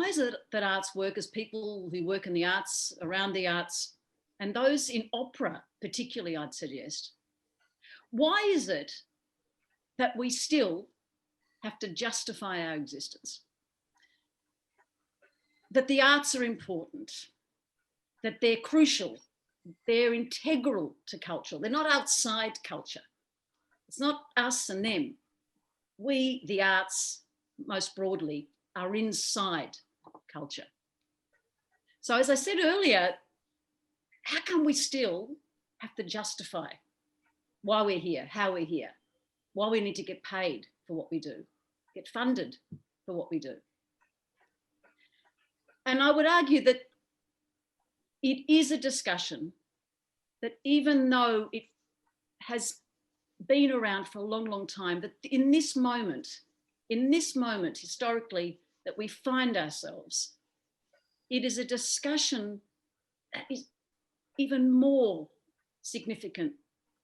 is it that arts workers, people who work in the arts, around the arts, and those in opera particularly, I'd suggest, why is it that we still have to justify our existence? That the arts are important, that they're crucial, they're integral to culture. They're not outside culture. It's not us and them. We, the arts, most broadly, are inside culture. So as I said earlier, how come we still have to justify why we're here, how we're here, why we need to get paid for what we do, get funded for what we do? And I would argue that it is a discussion that, even though it has been around for a long, long time, that in this moment historically that we find ourselves, it is a discussion that is even more significant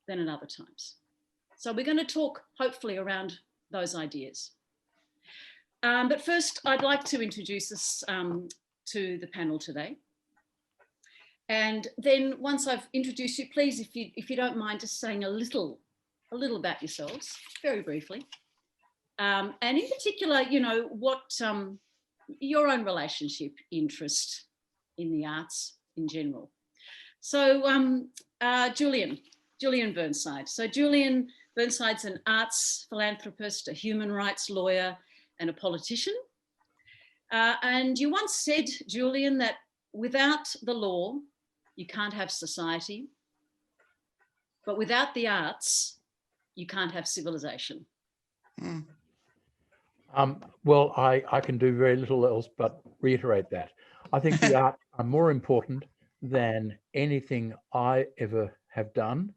than at other times. So we're going to talk hopefully around those ideas. But first, I'd like to introduce us to the panel today. And then once I've introduced you, please, if you don't mind, just saying a little about yourselves, very briefly. And in particular, you know, what your own relationship, interest in the arts in general. So Julian Burnside. So Julian Burnside's an arts philanthropist, a human rights lawyer, and a politician. And you once said, Julian, that without the law, you can't have society, but without the arts, you can't have civilization. Mm. Well, I can do very little else but reiterate that. I think the arts are more important than anything I ever have done,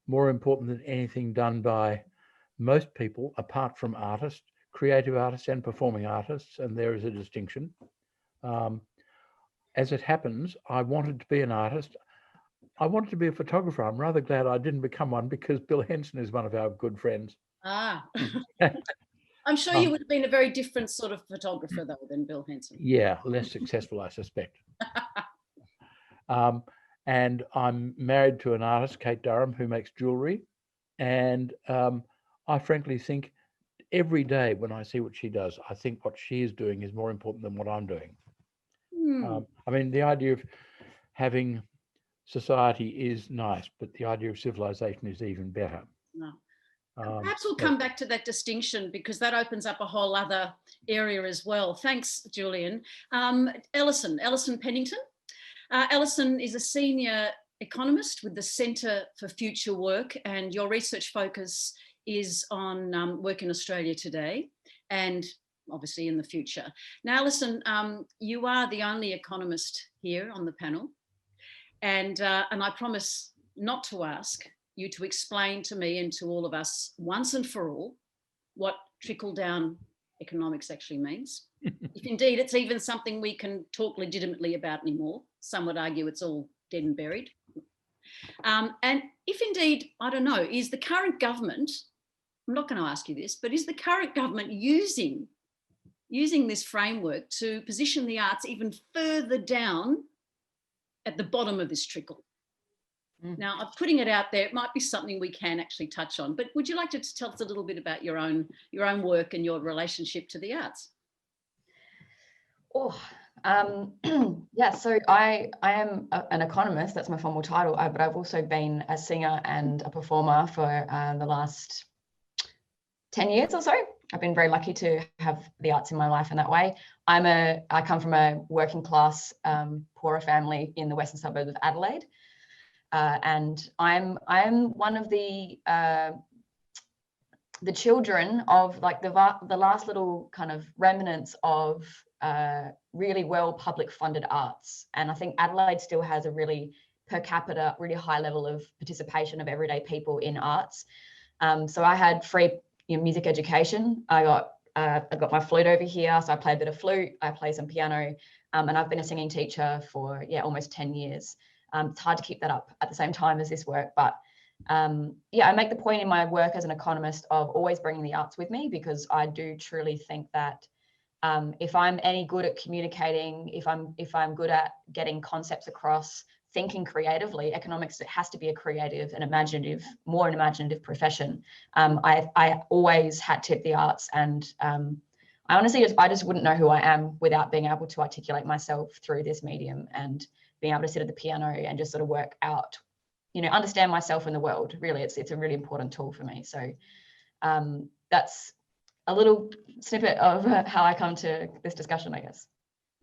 more important than anything done by most people, apart from artists, creative artists and performing artists, and there is a distinction. As it happens, I wanted to be an artist. I wanted to be a photographer. I'm rather glad I didn't become one, because Bill Henson is one of our good friends. Ah, I'm sure you would have been a very different sort of photographer, though, than Bill Henson. Yeah, less successful, I suspect. And I'm married to an artist, Kate Durham, who makes jewelry. And I frankly think every day when I see what she does, I think what she is doing is more important than what I'm doing. I mean, the idea of having society is nice, but the idea of civilization is even better. No. Perhaps we'll come back to that distinction, because that opens up a whole other area as well. Thanks, Julian. Alison Pennington. Alison is a senior economist with the Centre for Future Work, and your research focus is on work in Australia today and obviously in the future. Now, Alison, you are the only economist here on the panel, and I promise not to ask you to explain to me and to all of us once and for all what trickle-down economics actually means. If indeed it's even something we can talk legitimately about anymore. Some would argue it's all dead and buried. And if indeed, I don't know, is the current government, I'm not going to ask you this, but is the current government using this framework to position the arts even further down at the bottom of this trickle? Now, I'm putting it out there. It might be something we can actually touch on, but would you like to tell us a little bit about your own work and your relationship to the arts? Yeah, so I am an economist. That's my formal title, but I've also been a singer and a performer for the last 10 years or so. I've been very lucky to have the arts in my life in that way. I come from a working class, poorer family in the western suburbs of Adelaide. And I'm one of the children of like the last little kind of remnants of really well public funded arts. And I think Adelaide still has a really per capita, really high level of participation of everyday people in arts. So I had free music education. I got my flute over here, so I play a bit of flute, I play some piano, and I've been a singing teacher for almost 10 years. It's hard to keep that up at the same time as this work, but I make the point in my work as an economist of always bringing the arts with me, because I do truly think that If I'm any good at communicating, if I'm good at getting concepts across, thinking creatively, economics, it has to be a creative and imaginative, more an imaginative profession. I always had to the arts, and I honestly I just wouldn't know who I am without being able to articulate myself through this medium and being able to sit at the piano and just sort of work out, understand myself in the world. Really, it's a really important tool for me. So that's a little snippet of how I come to this discussion, I guess.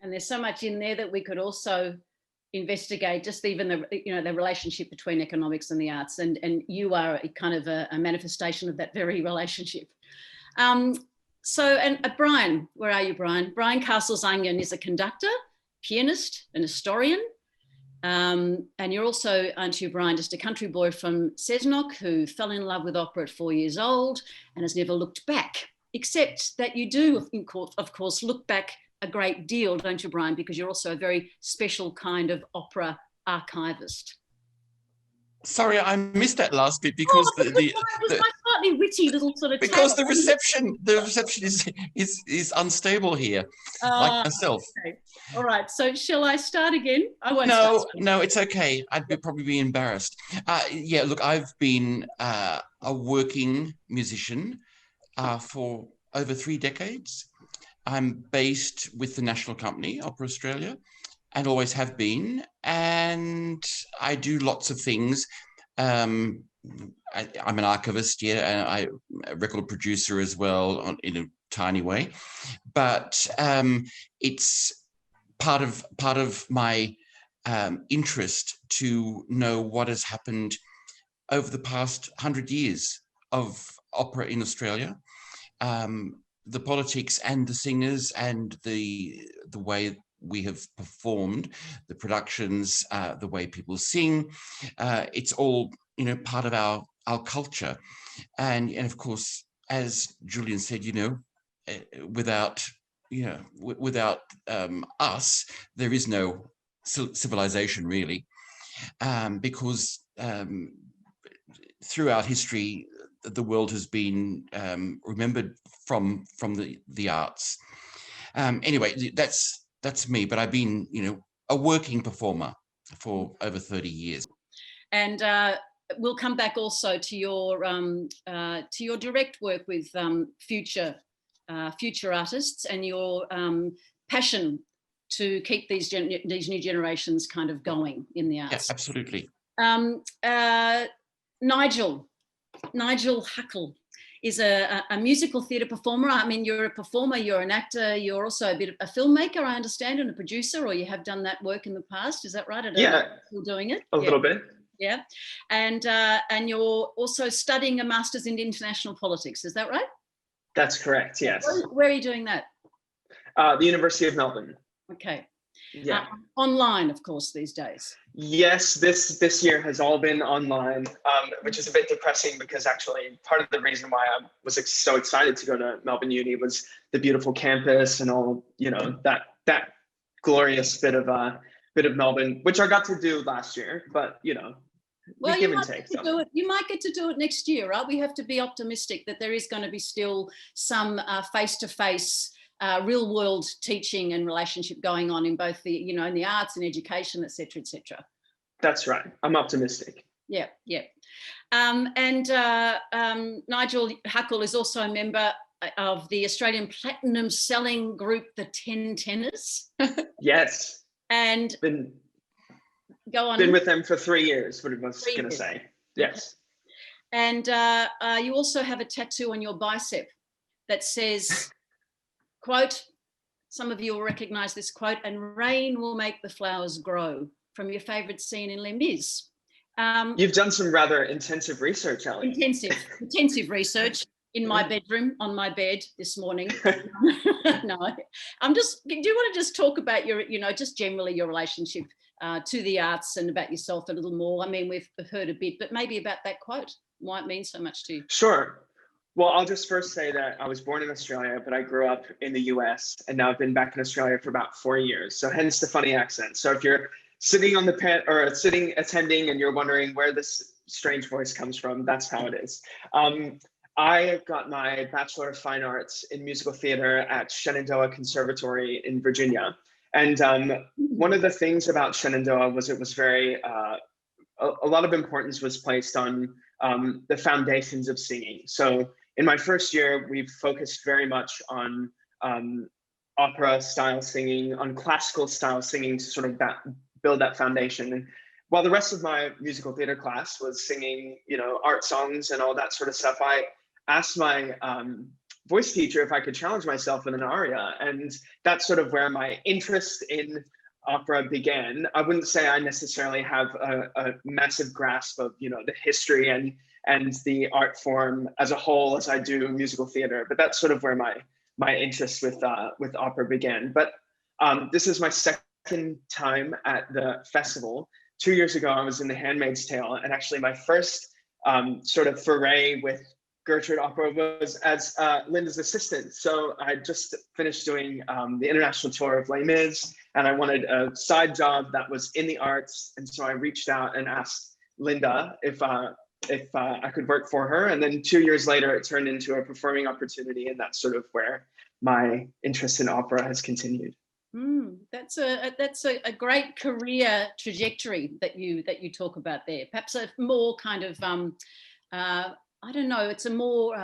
And there's so much in there that we could also investigate, just even the relationship between economics and the arts, and you are a kind of a manifestation of that very relationship. So Brian, where are you, Brian? Brian Castles-Onion is a conductor, pianist, an historian, and you're also, aren't you, Brian, just a country boy from Cessnock who fell in love with opera at 4 years old and has never looked back, except that you do, of course, look back a great deal, don't you, Brian? Because you're also a very special kind of opera archivist. Sorry, I missed that last bit because it was my slightly witty little sort of because tale. the reception is unstable here, like myself. Okay. All right. So shall I start again? I won't. No, it's okay. I'd probably be embarrassed. Yeah, look, I've been a working musician for over 3 decades. I'm based with the National Company, Opera Australia, and always have been. And I do lots of things. I'm an archivist, yeah, and I'm a record producer as well in a tiny way. But it's part of my interest to know what has happened over the past 100 years of opera in Australia. The politics and the singers and the way we have performed, the productions, the way people sing, it's all part of our culture, and of course, as Julian said, without us, there is no civilization really, because throughout history, the world has been remembered from the arts. Anyway, that's me, but I've been a working performer for over 30 years. And we'll come back also to your direct work with future artists and your passion to keep these new generations kind of going in the arts. Yeah, absolutely. Nigel Huckle is a musical theatre performer. I mean, you're a performer, you're an actor, you're also a bit of a filmmaker, I understand, and a producer, or you have done that work in the past. Is that right? Yeah, still doing it? A little bit. Yeah, and you're also studying a master's in international politics. Is that right? That's correct. Yes. Where are you doing that? The University of Melbourne. Okay. Yeah. Online, of course, these days. Yes, this year has all been online, which is a bit depressing because actually part of the reason why I was so excited to go to Melbourne Uni was the beautiful campus and all, that glorious bit of Melbourne, which I got to do last year, but well, give and take. You might get to do it next year, right? We have to be optimistic that there is going to be still some face-to-face real world teaching and relationship going on in both the, in the arts and education, et cetera, et cetera. That's right. I'm optimistic. Yeah. Nigel Huckle is also a member of the Australian platinum selling group, the 10 Tenors. Yes. And go on. Been with them for 3 years, what I was going to say. Yes. And you also have a tattoo on your bicep that says, quote, some of you will recognize this quote, "and rain will make the flowers grow," from your favorite scene in Les Mis. You've done some rather intensive research, Ellie. Intensive research in my bedroom, on my bed this morning. No, do you want to just talk about your, just generally your relationship to the arts and about yourself a little more? I mean, we've heard a bit, but maybe about that quote, why it means so much to you. Sure. Well, I'll just first say that I was born in Australia, but I grew up in the US, and now I've been back in Australia for about 4 years. So hence the funny accent. So if you're sitting on the pen or attending and you're wondering where this strange voice comes from, that's how it is. I got my Bachelor of Fine Arts in Musical Theater at Shenandoah Conservatory in Virginia. And one of the things about Shenandoah was it was very, a lot of importance was placed on the foundations of singing. So in my first year, we focused very much on opera style singing, on classical style singing to sort of build that foundation. And while the rest of my musical theater class was singing, you know, art songs and all that sort of stuff, I asked my voice teacher if I could challenge myself in an aria. And that's sort of where my interest in opera began. I wouldn't say I necessarily have a massive grasp of, you know, the history and the art form as a whole as I do musical theater, but that's sort of where my interest with opera began. But this is my second time at the festival. 2 years ago, I was in The Handmaid's Tale, and actually my first sort of foray with Gertrude opera was as Linda's assistant. So I just finished doing the international tour of Les Mis, and I wanted a side job that was in the arts. And so I reached out and asked Linda if I could work for her. And then 2 years later, it turned into a performing opportunity. And that's sort of where my interest in opera has continued. That's a great career trajectory that you talk about there. Perhaps a more kind of I don't know, it's a more,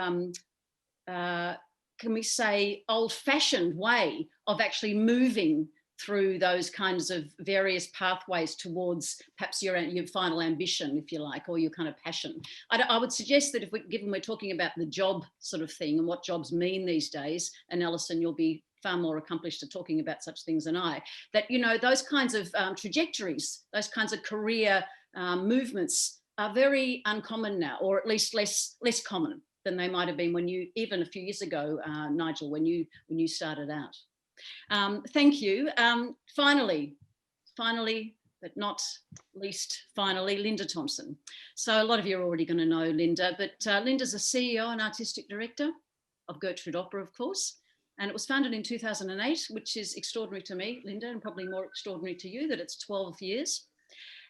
can we say, old-fashioned way of actually moving through those kinds of various pathways towards perhaps your final ambition, if you like, or your kind of passion. I would suggest that given we're talking about the job sort of thing and what jobs mean these days, and Alison, you'll be far more accomplished at talking about such things than I, that, you know, those kinds of trajectories, those kinds of career movements are very uncommon now, or at least less common than they might have been when you, even a few years ago, Nigel, when you started out. Thank you. Finally, but not least finally, Linda Thompson. So a lot of you are already going to know Linda, but Linda's a CEO and artistic director of Gertrude Opera, of course. And it was founded in 2008, which is extraordinary to me, Linda, and probably more extraordinary to you that it's 12 years.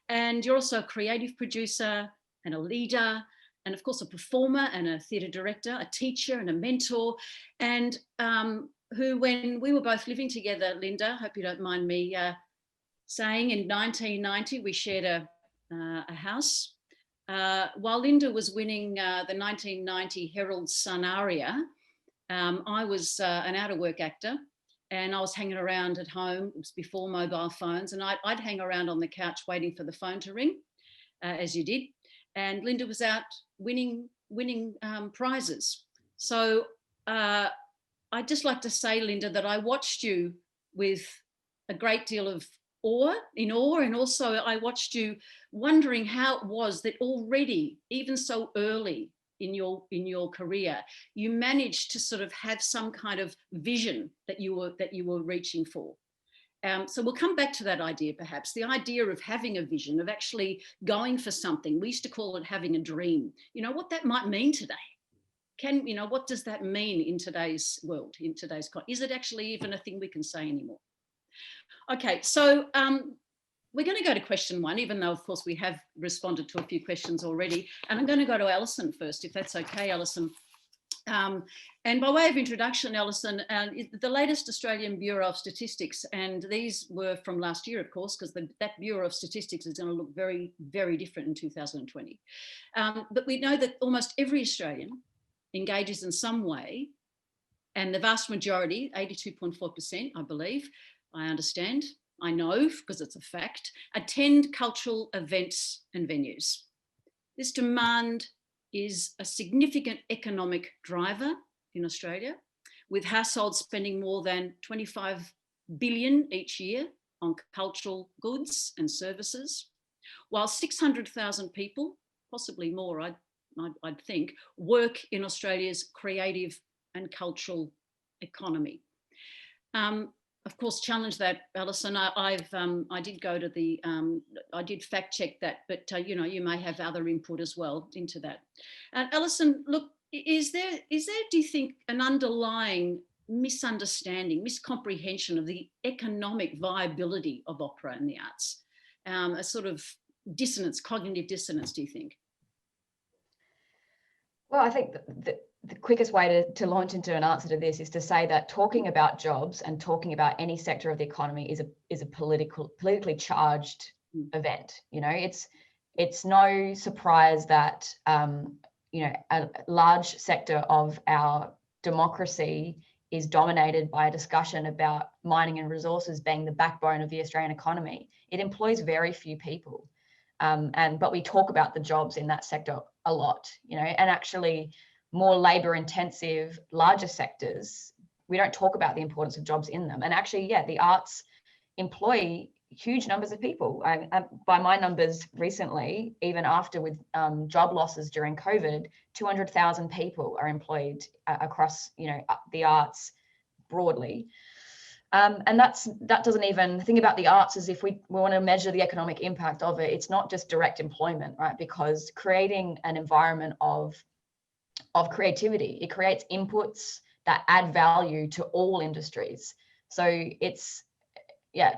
And you're also a creative producer and a leader, and of course a performer and a theatre director, a teacher and a mentor, and who, when we were both living together, Linda, hope you don't mind me saying, in 1990 we shared a house. While Linda was winning the 1990 Herald Sun aria, I was an out-of-work actor. And I was hanging around at home. It was before mobile phones, and I'd hang around on the couch waiting for the phone to ring, as you did. And Linda was out winning prizes. So I'd just like to say, Linda, that I watched you with a great deal of awe, and also I watched you wondering how it was that already, even so early in your career, you managed to sort of have some kind of vision that you were reaching for. So we'll come back to that idea, perhaps, the idea of having a vision, of actually going for something. We used to call it having a dream. You know, what that might mean today. What does that mean in today's world, is it actually even a thing we can say anymore? Okay, so we're going to go to question one, even though, of course, we have responded to a few questions already. And I'm going to go to Alison first, if that's okay, Alison. And by way of introduction, Alison, the latest Australian Bureau of Statistics, and these were from last year, of course, because that Bureau of Statistics is going to look very, very different in 2020. But we know that almost every Australian engages in some way, and the vast majority, 82.4%, I believe, I understand, I know because it's a fact, attend cultural events and venues. This demand is a significant economic driver in Australia, with households spending more than 25 billion each year on cultural goods and services, while 600,000 people, possibly more, I'd think, work in Australia's creative and cultural economy. Of course, challenge that, Alison. I did go to the, I did fact check that, but you may have other input as well into that. Alison, look, is there, do you think, an underlying misunderstanding, miscomprehension of the economic viability of opera and the arts? A sort of dissonance, cognitive dissonance, do you think? Well, I think that the quickest way to launch into an answer to this is to say that talking about jobs and talking about any sector of the economy is a politically charged event. You know, it's no surprise that you know, a large sector of our democracy is dominated by a discussion about mining and resources being the backbone of the Australian economy. It employs very few people, but we talk about the jobs in that sector a lot. You know, and actually, more labor intensive, larger sectors, we don't talk about the importance of jobs in them. And actually, yeah, the arts employ huge numbers of people. By my numbers recently, even after with job losses during COVID, 200,000 people are employed across, you know, the arts broadly. And that doesn't even think about the arts as if we want to measure the economic impact of it. It's not just direct employment, right? Because creating an environment of creativity, it creates inputs that add value to all industries. So it's, yeah,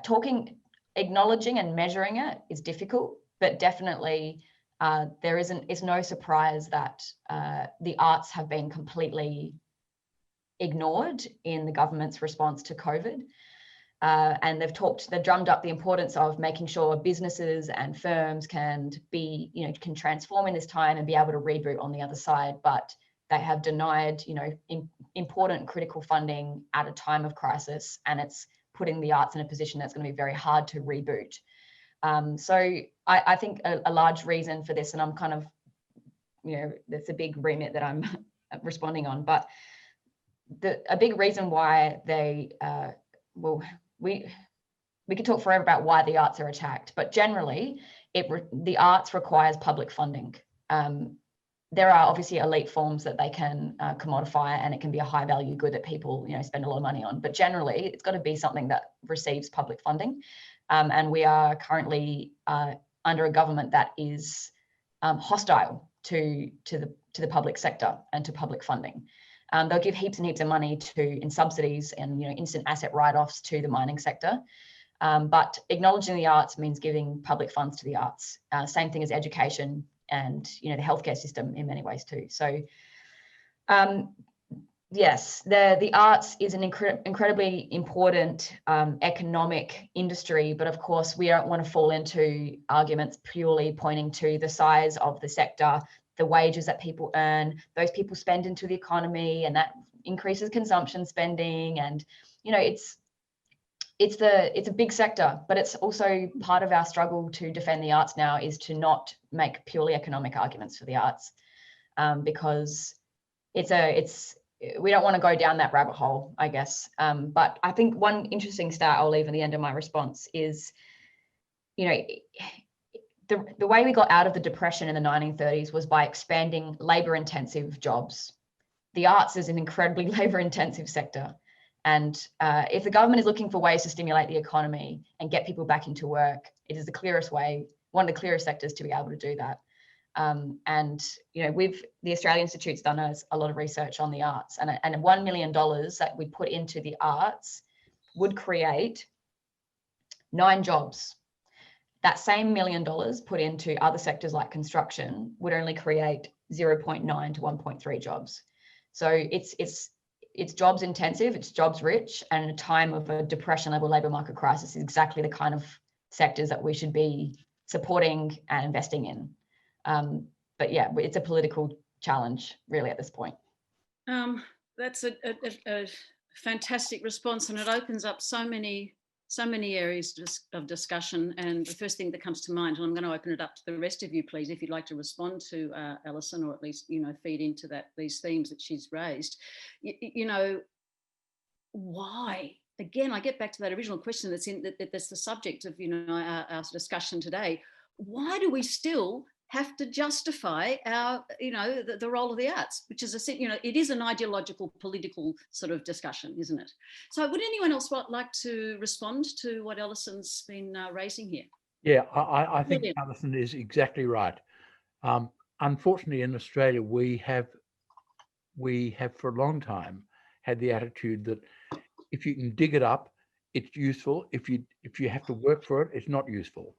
acknowledging and measuring it is difficult, but definitely it's no surprise that the arts have been completely ignored in the government's response to COVID. And they've drummed up the importance of making sure businesses and firms can transform in this time and be able to reboot on the other side. But they have denied, you know, important critical funding at a time of crisis, and it's putting the arts in a position that's going to be very hard to reboot. So I think a large reason for this, and I'm kind of, you know, that's a big remit that I'm responding on, but a big reason why they, we could talk forever about why the arts are attacked, but generally the arts requires public funding. There are obviously elite forms that they can commodify, and it can be a high value good that people, you know, spend a lot of money on. But generally, it's got to be something that receives public funding. And we are currently under a government that is hostile to the public sector and to public funding. They'll give heaps and heaps of money in subsidies and, you know, instant asset write-offs to the mining sector. But acknowledging the arts means giving public funds to the arts. Same thing as education and, you know, the healthcare system in many ways too. So yes, the arts is an incredibly important economic industry, but of course we don't want to fall into arguments purely pointing to the size of the sector, the wages that people earn, those people spend into the economy, and that increases consumption spending. And, you know, it's a big sector, but it's also part of our struggle to defend the arts now is to not make purely economic arguments for the arts, because we don't want to go down that rabbit hole, I guess. But I think one interesting stat I'll leave at the end of my response is, you know, the way we got out of the Depression in the 1930s was by expanding labor-intensive jobs. The arts is an incredibly labor-intensive sector. And if the government is looking for ways to stimulate the economy and get people back into work, it is the clearest way, one of the clearest sectors to be able to do that. And, you know, the Australian Institute's done a lot of research on the arts, and $1 million that we put into the arts would create 9 jobs. That same $1 million put into other sectors like construction would only create 0.9 to 1.3 jobs. So it's jobs intensive, it's jobs rich, and in a time of a depression level labour market crisis is exactly the kind of sectors that we should be supporting and investing in. But yeah, it's a political challenge really at this point. That's a fantastic response, and it opens up so many areas of discussion. And the first thing that comes to mind, and I'm going to open it up to the rest of you, please, if you'd like to respond to Alison, or at least, you know, feed into these themes that she's raised. You know, why? Again, I get back to that original question that's the subject of, you know, our discussion today. Why do we still have to justify our, you know, the role of the arts, which is it is an ideological, political sort of discussion, isn't it? So would anyone else like to respond to what Alison's been raising here? Yeah, I think Alison is exactly right. Unfortunately, in Australia, we have for a long time had the attitude that if you can dig it up, it's useful. If you have to work for it, it's not useful.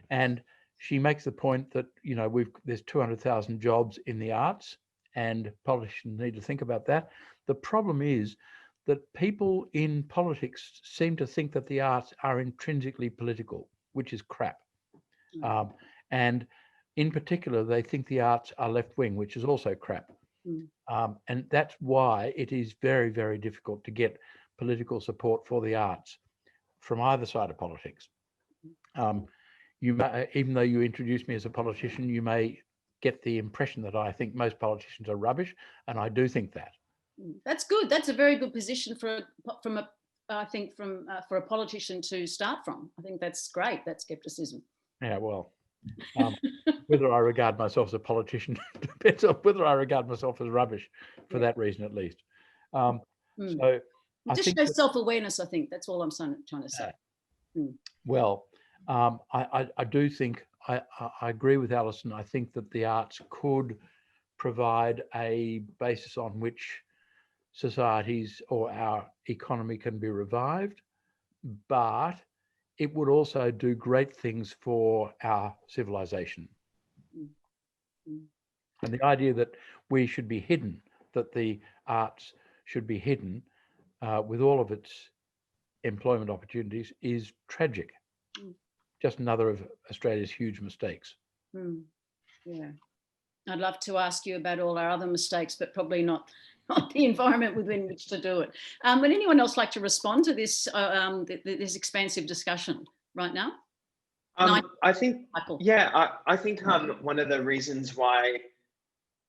And she makes the point that, you know, there's 200,000 jobs in the arts, and politicians need to think about that. The problem is that people in politics seem to think that the arts are intrinsically political, which is crap. And in particular, they think the arts are left-wing, which is also crap. And that's why it is very, very difficult to get political support for the arts from either side of politics. You may, even though you introduced me as a politician, you may get the impression that I think most politicians are rubbish, and I do think that. That's good. That's a very good position for a politician to start from. I think that's great. That skepticism. Yeah, well, whether I regard myself as a politician depends on whether I regard myself as rubbish, for that reason at least. So I just think shows self-awareness. I think that's all I'm trying to say. Well, I do think I agree with Alison. I think that the arts could provide a basis on which societies or our economy can be revived, but it would also do great things for our civilization. And the idea that we should be hidden, that the arts should be hidden with all of its employment opportunities is tragic. Just another of Australia's huge mistakes. Yeah, I'd love to ask you about all our other mistakes, but probably not the environment within which to do it. Would anyone else like to respond to this this expansive discussion right now? I think, I think one of the reasons why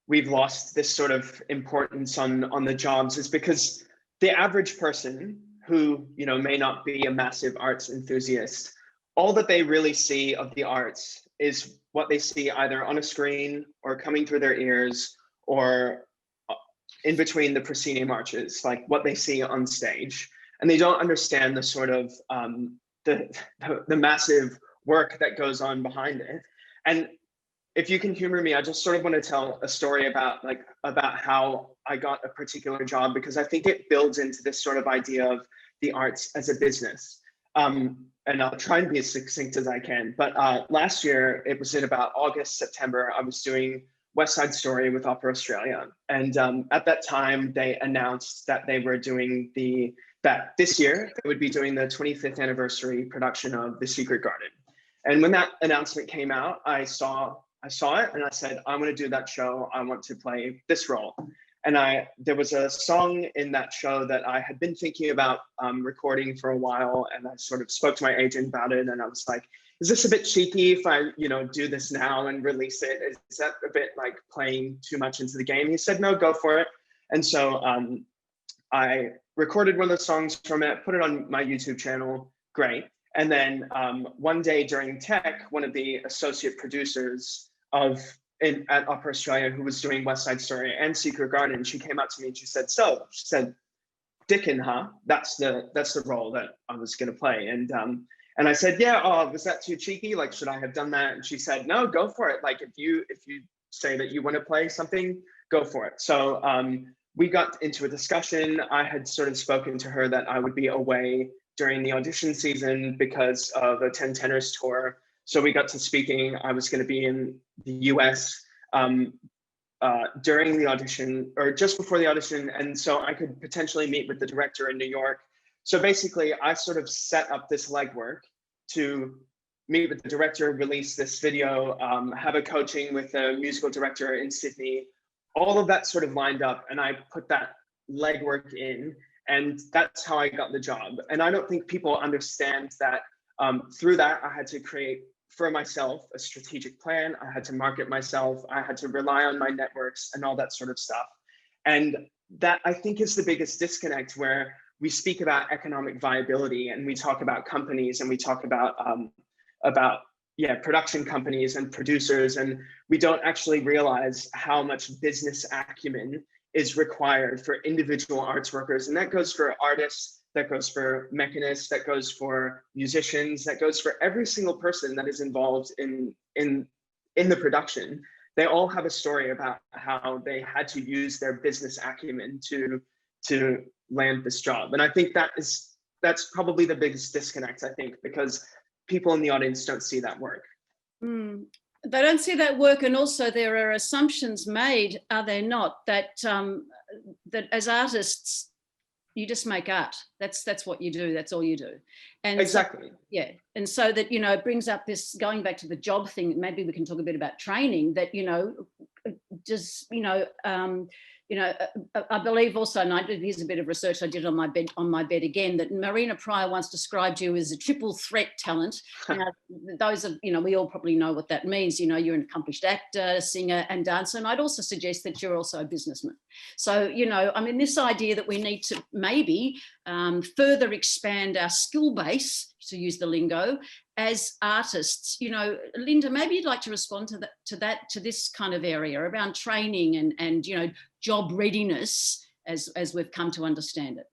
we've lost this sort of importance on the jobs is because the average person who, you know, may not be a massive arts enthusiast, all that they really see of the arts is what they see either on a screen or coming through their ears or in between the proscenium marches, like what they see on stage. And they don't understand the sort of the massive work that goes on behind it. And if you can humor me, I just sort of want to tell a story about how I got a particular job, because I think it builds into this sort of idea of the arts as a business. And I'll try and be as succinct as I can. But last year, it was in about August, September, I was doing West Side Story with Opera Australia. And at that time, they announced that they were doing that this year, they would be doing the 25th anniversary production of The Secret Garden. And when that announcement came out, I saw it and I said, I want to do that show. I want to play this role. And there was a song in that show that I had been thinking about recording for a while. And I sort of spoke to my agent about it. And I was like, is this a bit cheeky if I, do this now and release it? Is that a bit like playing too much into the game? He said, no, go for it. And so I recorded one of the songs from it, put it on my YouTube channel. Great. And then one day during tech, one of the associate producers at Opera Australia, who was doing West Side Story and Secret Garden, she came up to me and she said, Dickon, huh? That's the role that I was going to play. And I said, yeah, was that too cheeky? Like, should I have done that? And she said, no, go for it. Like, if you say that you want to play something, go for it. So we got into a discussion. I had sort of spoken to her that I would be away during the audition season because of a 10 Tenors tour. So we got to speaking. I was going to be in the US during the audition or just before the audition. And so I could potentially meet with the director in New York. So basically I sort of set up this legwork to meet with the director, release this video, have a coaching with a musical director in Sydney. All of that sort of lined up and I put that legwork in, and that's how I got the job. And I don't think people understand that through that, I had to create for myself a strategic plan. I had to market myself. I had to rely on my networks and all that sort of stuff. And that I think is the biggest disconnect, where we speak about economic viability and we talk about companies and we talk about production companies and producers, and we don't actually realize how much business acumen is required for individual arts workers. And that goes for artists, that goes for mechanists, that goes for musicians, that goes for every single person that is involved in the production. They all have a story about how they had to use their business acumen to land this job. And I think that's probably the biggest disconnect, I think, because people in the audience don't see that work. they don't see that work, and also there are assumptions made, are there not, that that as artists you just make art. That's what you do. That's all you do. And exactly. So, yeah. And so that, you know, it brings up this, going back to the job thing, maybe we can talk a bit about training, that, you know, just, I believe also, and here's a bit of research I did on my bed again, that Marina Pryor once described you as a triple threat talent. Now, those are, you know, we all probably know what that means. You know, you're an accomplished actor, singer and dancer. And I'd also suggest that you're also a businessman. So, you know, I mean, this idea that we need to maybe further expand our skill base, to use the lingo, as artists. You know, Linda, maybe you'd like to respond to this kind of area around training and you know, job readiness as we've come to understand it.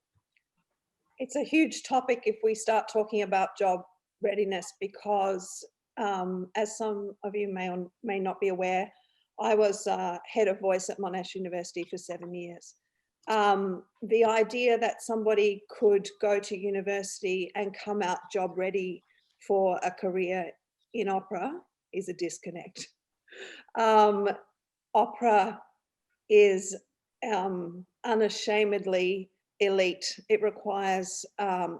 It's a huge topic if we start talking about job readiness, because as some of you may or may not be aware, I was head of voice at Monash University for 7 years. The idea that somebody could go to university and come out job ready for a career in opera is a disconnect. Opera is unashamedly elite. It requires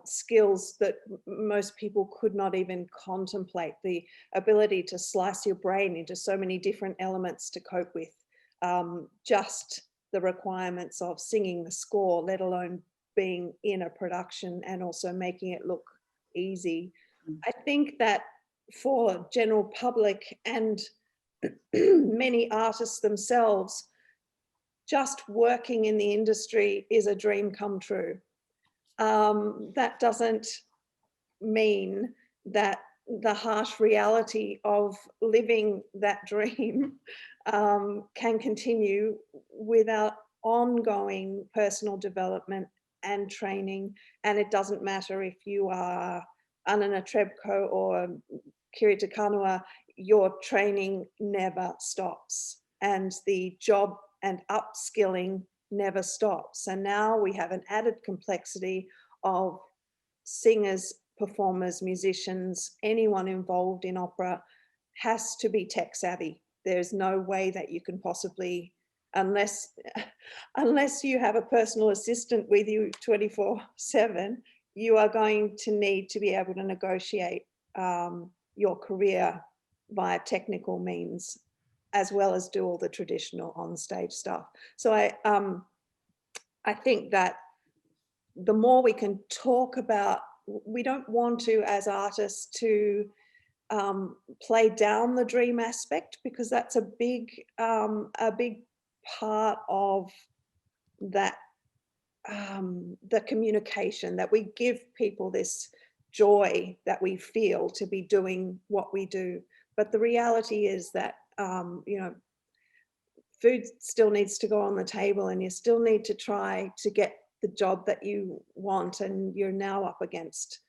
skills that most people could not even contemplate. The ability to slice your brain into so many different elements to cope with just the requirements of singing the score, let alone being in a production and also making it look easy. I think that for general public and many artists themselves, just working in the industry is a dream come true. That doesn't mean that the harsh reality of living that dream can continue without ongoing personal development and training. And it doesn't matter if you are Anna Trebko or Kirita Kanua, your training never stops, and the job and upskilling never stops. And now we have an added complexity of singers, performers, musicians, anyone involved in opera has to be tech savvy. There's no way that you can possibly, unless you have a personal assistant with you 24/7, you are going to need to be able to negotiate your career via technical means, as well as do all the traditional on-stage stuff. So I think that the more we can talk about, we don't want to, as artists, to play down the dream aspect, because that's a big part of that, the communication, that we give people this joy that we feel to be doing what we do. But the reality is that you know, food still needs to go on the table, and you still need to try to get the job that you want, and you're now up against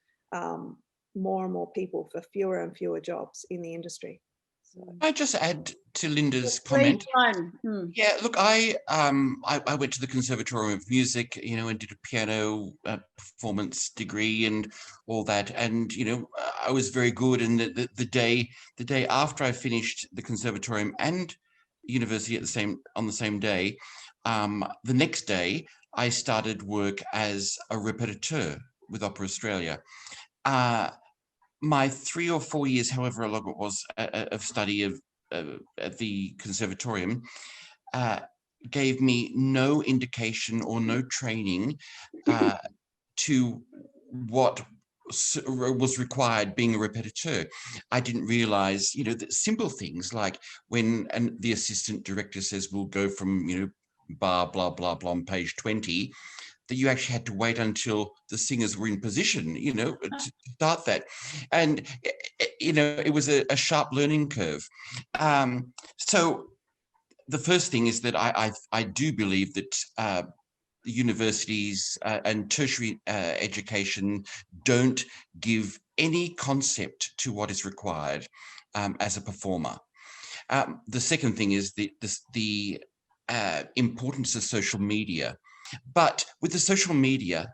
more and more people for fewer and fewer jobs in the industry. So. I just add to Linda's comment. Yeah, look, I went to the Conservatorium of Music, you know, and did a piano performance degree and all that, and you know, I was very good. And the day after I finished the Conservatorium and university on the same day, the next day I started work as a repetiteur with Opera Australia. My 3 or 4 years, however long it was, of study at the Conservatorium gave me no indication or no training to what was required being a repetiteur. I didn't realize, you know, that simple things like when the assistant director says we'll go from, you know, bar blah blah blah on page 20, that you actually had to wait until the singers were in position, you know, to start that. And, you know, it was a sharp learning curve. So the first thing is that I do believe that universities and tertiary education don't give any concept to what is required as a performer. The second thing is the importance of social media. But with the social media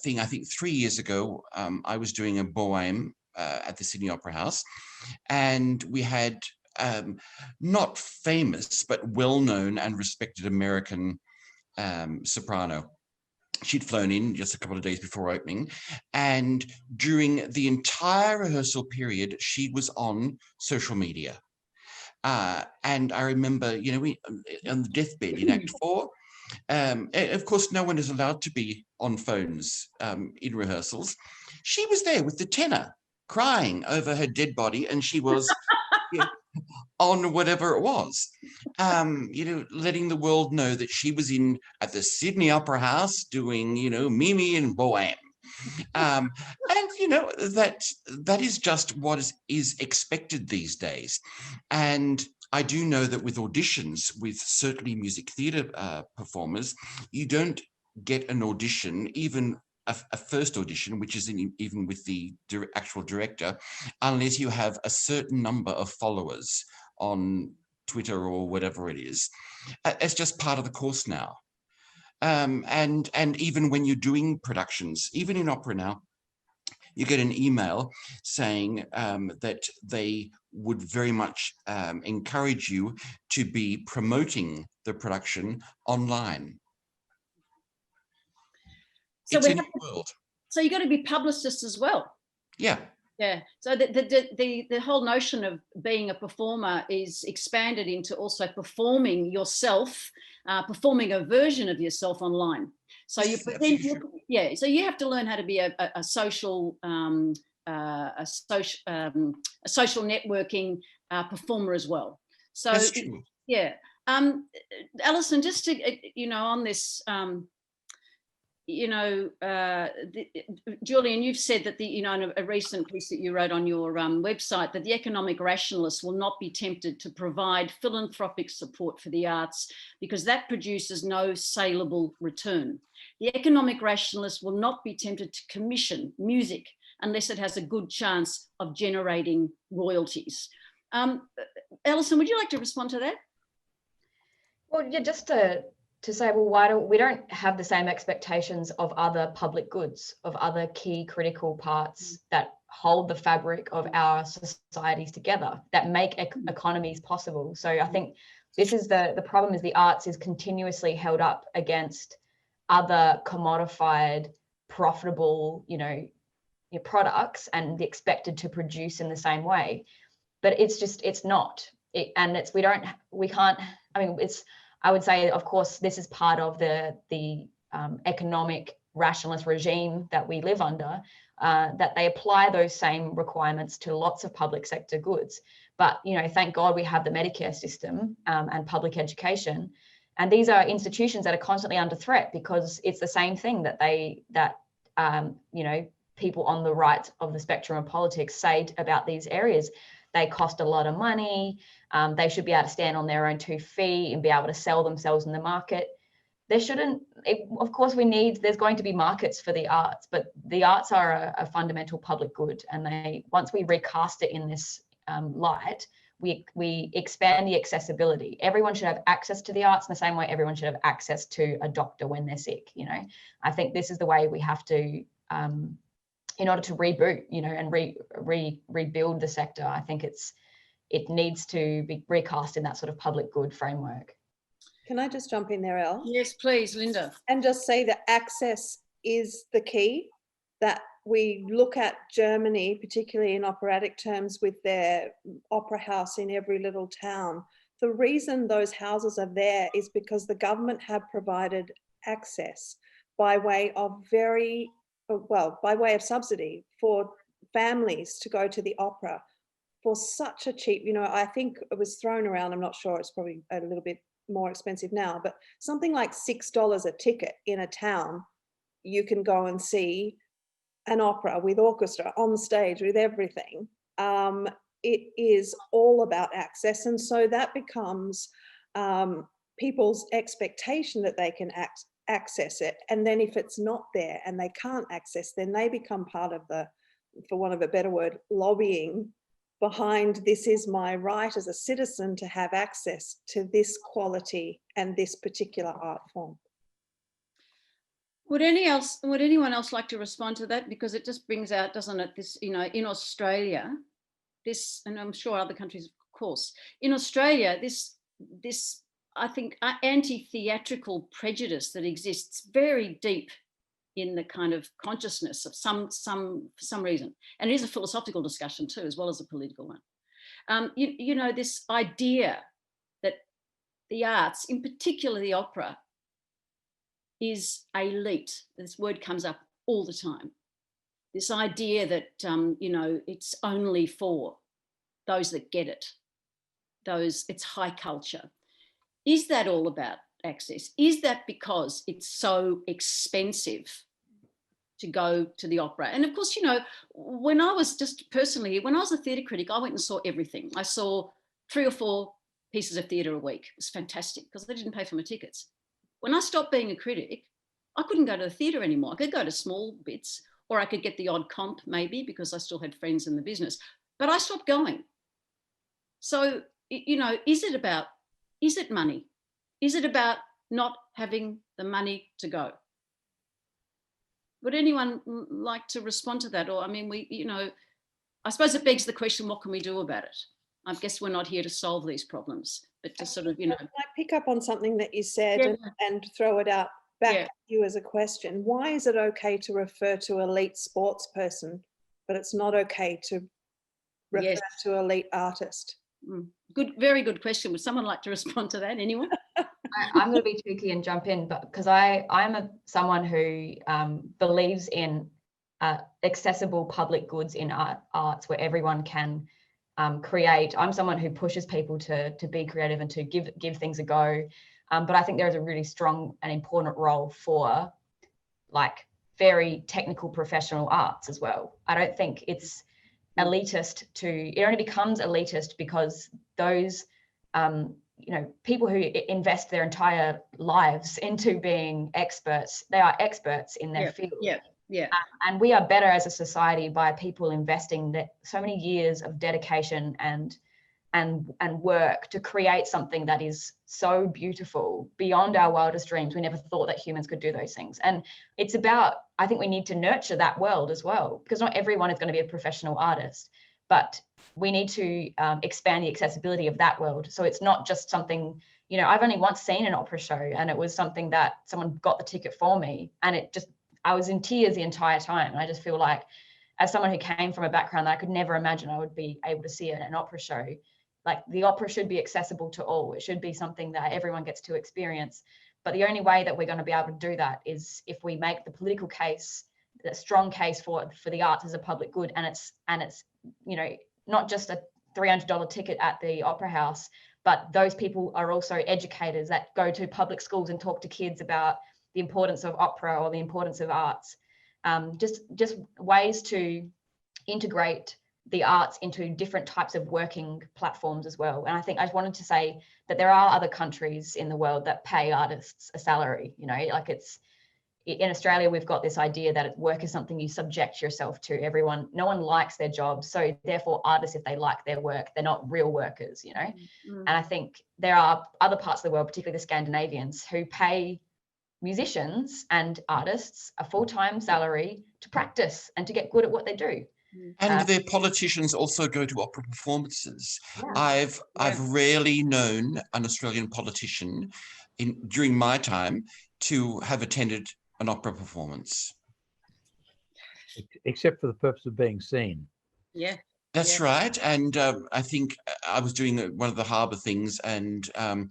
thing, I think 3 years ago, I was doing a bohème at the Sydney Opera House, and we had not famous, but well-known and respected American soprano. She'd flown in just a couple of days before opening, and during the entire rehearsal period, she was on social media. And I remember, you know, we on the deathbed in Act 4, of course, no one is allowed to be on phones in rehearsals. She was there with the tenor, crying over her dead body, and she was on whatever it was, you know, letting the world know that she was at the Sydney Opera House doing, you know, Mimi and Bohème. And you know, that is just what is expected these days. And I do know that with auditions, with certainly music theatre performers, you don't get an audition, even a first audition, which isn't even with the actual director, unless you have a certain number of followers on Twitter or whatever it is. It's just part of the course now. And even when you're doing productions, even in opera now, you get an email saying that they would very much encourage you to be promoting the production online. So it's a new world. So you got to be publicists as well. Yeah. Yeah. So the whole notion of being a performer is expanded into also performing yourself, performing a version of yourself online. So you present, yeah. So you have to learn how to be a social social networking performer as well. So that's true. Yeah. Alison, just to you know, on this. You know, Julian, you've said that you know, in a recent piece that you wrote on your website, that the economic rationalists will not be tempted to provide philanthropic support for the arts because that produces no saleable return. The economic rationalists will not be tempted to commission music unless it has a good chance of generating royalties. Alison, would you like to respond to that? Well, yeah, just to say, well, we don't have the same expectations of other public goods, of other key critical parts that hold the fabric of our societies together, that make economies possible. So I think this is the problem, is the arts is continuously held up against other commodified, profitable, you know, products and expected to produce in the same way. But it's not. I would say, of course, this is part of the economic rationalist regime that we live under, that they apply those same requirements to lots of public sector goods. But, you know, thank God we have the Medicare system and public education. And these are institutions that are constantly under threat because it's the same thing that you know, people on the right of the spectrum of politics say about these areas. They cost a lot of money. They should be able to stand on their own 2 feet and be able to sell themselves in the market. There shouldn't, of course, there's going to be markets for the arts, but the arts are a fundamental public good. And once we recast it in this light, we expand the accessibility. Everyone should have access to the arts in the same way everyone should have access to a doctor when they're sick. You know, I think this is the way we have to, in order to reboot, you know, and rebuild the sector. I think it needs to be recast in that sort of public good framework. Can I just jump in there, Elle? Yes, please, Linda. And just say that access is the key, that we look at Germany, particularly in operatic terms, with their opera house in every little town. The reason those houses are there is because the government have provided access by way of subsidy for families to go to the opera for such a cheap, you know, I think it was thrown around, I'm not sure, it's probably a little bit more expensive now, but something like $6 a ticket in a town, you can go and see an opera with orchestra on stage with everything. It is all about access. And so that becomes people's expectation that they can access it. And then if it's not there and they can't access, then they become part of the, for want of a better word, lobbying behind this is my right as a citizen to have access to this quality and this particular art form. Would anyone else like to respond to that? Because it just brings out, doesn't it, this, you know, in Australia, this, and I'm sure other countries, of course. In Australia, this I think anti-theatrical prejudice that exists very deep in the kind of consciousness of for some reason, and it is a philosophical discussion too, as well as a political one. You know, this idea that the arts, in particular the opera, is elite. This word comes up all the time. This idea that, you know, it's only for those that get it. It's high culture. Is that all about access? Is that because it's so expensive to go to the opera? And of course, you know, when I was a theatre critic, I went and saw everything. I saw 3 or 4 pieces of theatre a week. It was fantastic because they didn't pay for my tickets. When I stopped being a critic, I couldn't go to the theatre anymore. I could go to small bits, or I could get the odd comp maybe because I still had friends in the business, but I stopped going. So, you know, is it money? Is it about not having the money to go? Would anyone like to respond to that? Or, I mean, you know, I suppose it begs the question, what can we do about it? I guess we're not here to solve these problems, but to sort of, you know. Can I pick up on something that you said and throw it out back to you as a question? Why is it okay to refer to elite sports person, but it's not okay to refer to elite artist? Good, very good question. Would someone like to respond to that? Anyone? I'm going to be cheeky and jump in, but because I'm someone who believes in accessible public goods in arts where everyone can create. I'm someone who pushes people to be creative and to give things a go. But I think there is a really strong and important role for like very technical professional arts as well. I don't think it's elitist it only becomes elitist because those you know, people who invest their entire lives into being experts, they are experts in their field. And we are better as a society by people investing so many years of dedication and work to create something that is so beautiful beyond our wildest dreams. We never thought that humans could do those things. And it's about, I think we need to nurture that world as well, because not everyone is going to be a professional artist, but we need to expand the accessibility of that world. So it's not just something, you know, I've only once seen an opera show and it was something that someone got the ticket for me, and I was in tears the entire time. And I just feel like, as someone who came from a background that I could never imagine I would be able to see an opera show, like the opera should be accessible to all. It should be something that everyone gets to experience. But the only way that we're going to be able to do that is if we make the political case, the strong case for the arts as a public good, and it's you know, not just a $300 ticket at the opera house, but those people are also educators that go to public schools and talk to kids about the importance of opera or the importance of arts. Just ways to integrate the arts into different types of working platforms as well. And I think I wanted to say that there are other countries in the world that pay artists a salary, you know, like in Australia, we've got this idea that work is something you subject yourself to. No one likes their job. So therefore artists, if they like their work, they're not real workers, you know? And I think there are other parts of the world, particularly the Scandinavians, who pay musicians and artists a full-time salary to practice and to get good at what they do. And their politicians also go to opera performances. I've rarely known an Australian politician during my time to have attended an opera performance. Except for the purpose of being seen. Yeah. That's right. And I think I was doing one of the harbour things, and I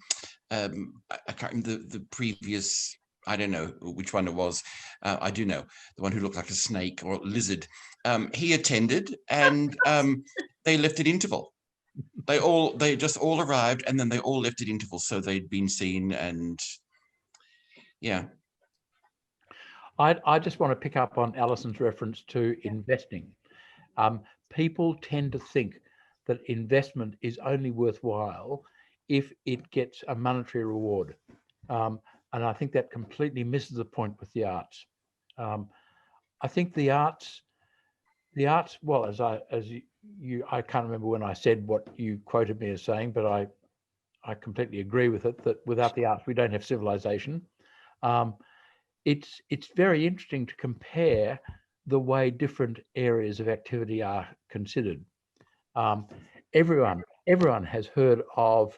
can't remember the previous, I don't know which one it was. I do know, the one who looked like a snake or a lizard. He attended, and they left at interval. They just all arrived, and then they all left at interval, so they'd been seen. And yeah. I just want to pick up on Alison's reference to investing. People tend to think that investment is only worthwhile if it gets a monetary reward. And I think that completely misses the point with the arts. I think the arts, well, I can't remember when I said what you quoted me as saying, but I completely agree with it, that without the arts, we don't have civilization. It's very interesting to compare the way different areas of activity are considered. Everyone Everyone has heard of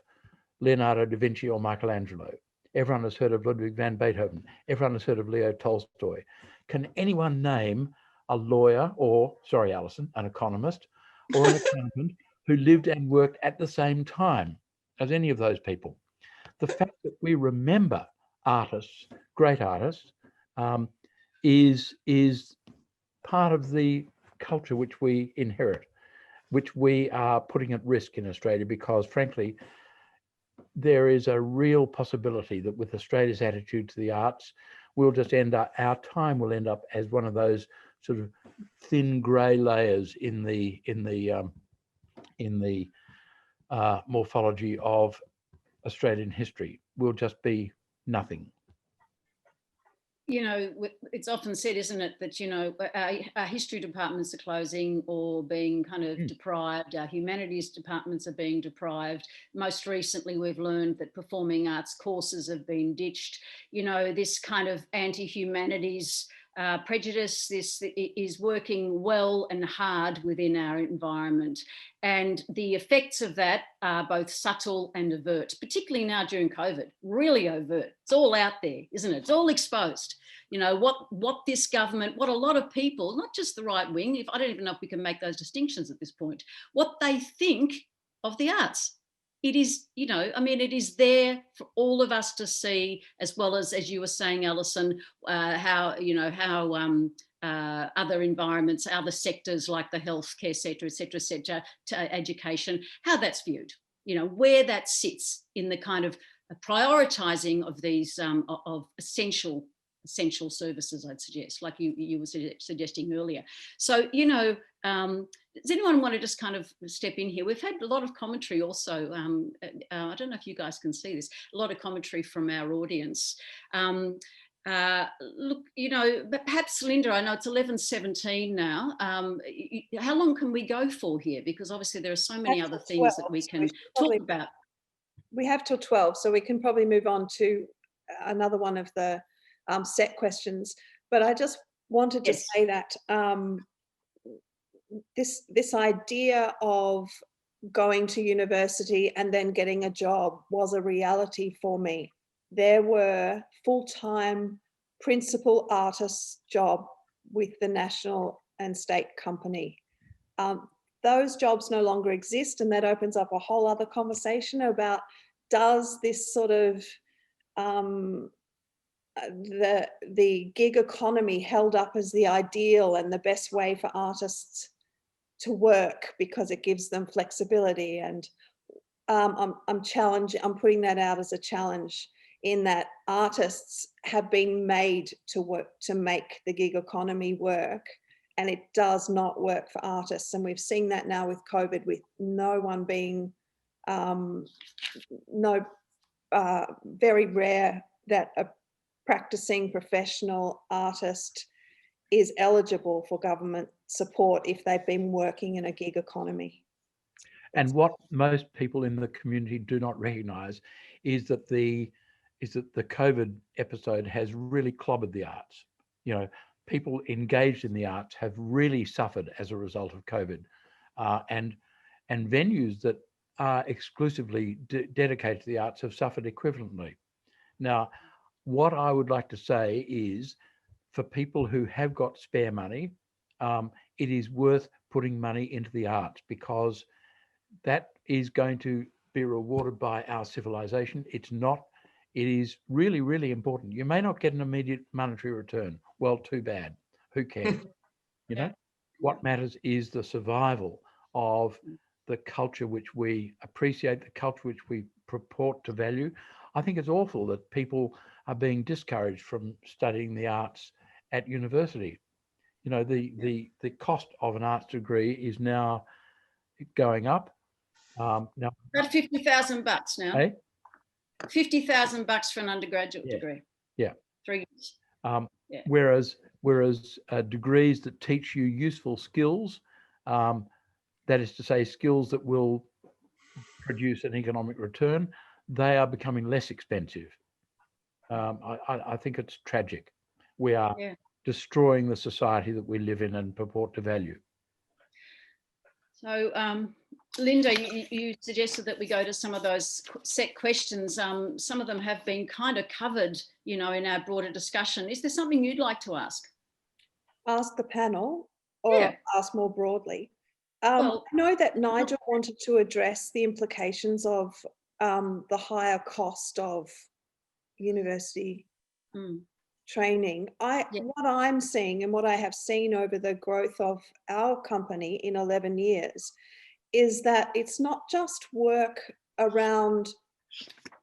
Leonardo da Vinci or Michelangelo. Everyone has heard of Ludwig van Beethoven. Everyone has heard of Leo Tolstoy. Can anyone name a lawyer or, sorry, Alison, an economist or an accountant who lived and worked at the same time as any of those people? The fact that we remember artists, great artists, is part of the culture which we inherit, which we are putting at risk in Australia, because frankly, there is a real possibility that with Australia's attitude to the arts, we'll just end up, our time will end up as one of those sort of thin grey layers in the morphology of Australian history. We'll just be nothing. You know, it's often said, isn't it, that, you know, our history departments are closing or being kind of deprived. Our humanities departments are being deprived. Most recently, we've learned that performing arts courses have been ditched. You know, this kind of anti-humanities prejudice, this is working well and hard within our environment. And the effects of that are both subtle and overt, particularly now during COVID, really overt. It's all out there, isn't it? It's all exposed. You know, what this government, what a lot of people, not just the right wing, I don't even know if we can make those distinctions at this point, what they think of the arts. It is, you know, I mean, it is there for all of us to see, as well as you were saying, Alison, how, you know, how other environments, other sectors like the healthcare sector, et cetera, to education, how that's viewed, you know, where that sits in the kind of prioritising of these of essential services, I'd suggest, like you were suggesting earlier. So, you know, does anyone want to just kind of step in here? We've had a lot of commentary also. I don't know if you guys can see this, a lot of commentary from our audience. Look, you know, but perhaps Linda, I know it's 11:17 now. How long can we go for here? Because obviously there are so many other things that we can talk about. We have till 12, so we can probably move on to another one of the set questions. But I just wanted to say that this idea of going to university and then getting a job was a reality for me. There were full-time principal artists' job with the national and state company. Those jobs no longer exist, and that opens up a whole other conversation about, does this sort of the gig economy held up as the ideal and the best way for artists to work because it gives them flexibility? And I'm putting that out as a challenge, in that artists have been made to work to make the gig economy work, and it does not work for artists. And we've seen that now with COVID, with no one being very rare that a practicing professional artist is eligible for government support if they've been working in a gig economy. And what most people in the community do not recognise is that the COVID episode has really clobbered the arts. You know, people engaged in the arts have really suffered as a result of COVID, and venues that are exclusively dedicated to the arts have suffered equivalently. Now, what I would like to say is, for people who have got spare money, it is worth putting money into the arts, because that is going to be rewarded by our civilization. It is really, really important. You may not get an immediate monetary return. Well, too bad. Who cares? You know, what matters is the survival of the culture which we appreciate, the culture which we purport to value. I think it's awful that people are being discouraged from studying the arts at university. You know, the cost of an arts degree is now going up. Now, about $50,000 now. Hey? $50,000 for an undergraduate degree. Yeah. 3 years. Whereas degrees that teach you useful skills, that is to say, skills that will produce an economic return, they are becoming less expensive. I think it's tragic. We are destroying the society that we live in and purport to value. So, Linda, you suggested that we go to some of those set questions. Some of them have been kind of covered, in our broader discussion. Is there something you'd like to ask? Ask the panel or ask more broadly? I know that Nigel wanted to address the implications of the higher cost of university training. What I'm seeing and what I have seen over the growth of our company in 11 years is that it's not just work around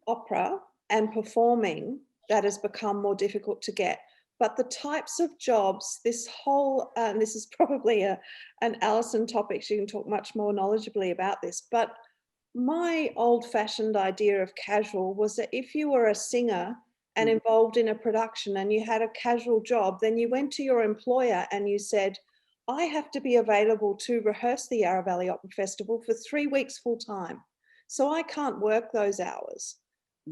opera and performing that has become more difficult to get, but the types of jobs, this whole, and this is probably an Alison topic, she can talk much more knowledgeably about this, but my old-fashioned idea of casual was that if you were a singer and involved in a production and you had a casual job, then you went to your employer and you said, I have to be available to rehearse the Yarra Valley Opera Festival for 3 weeks full time. So I can't work those hours.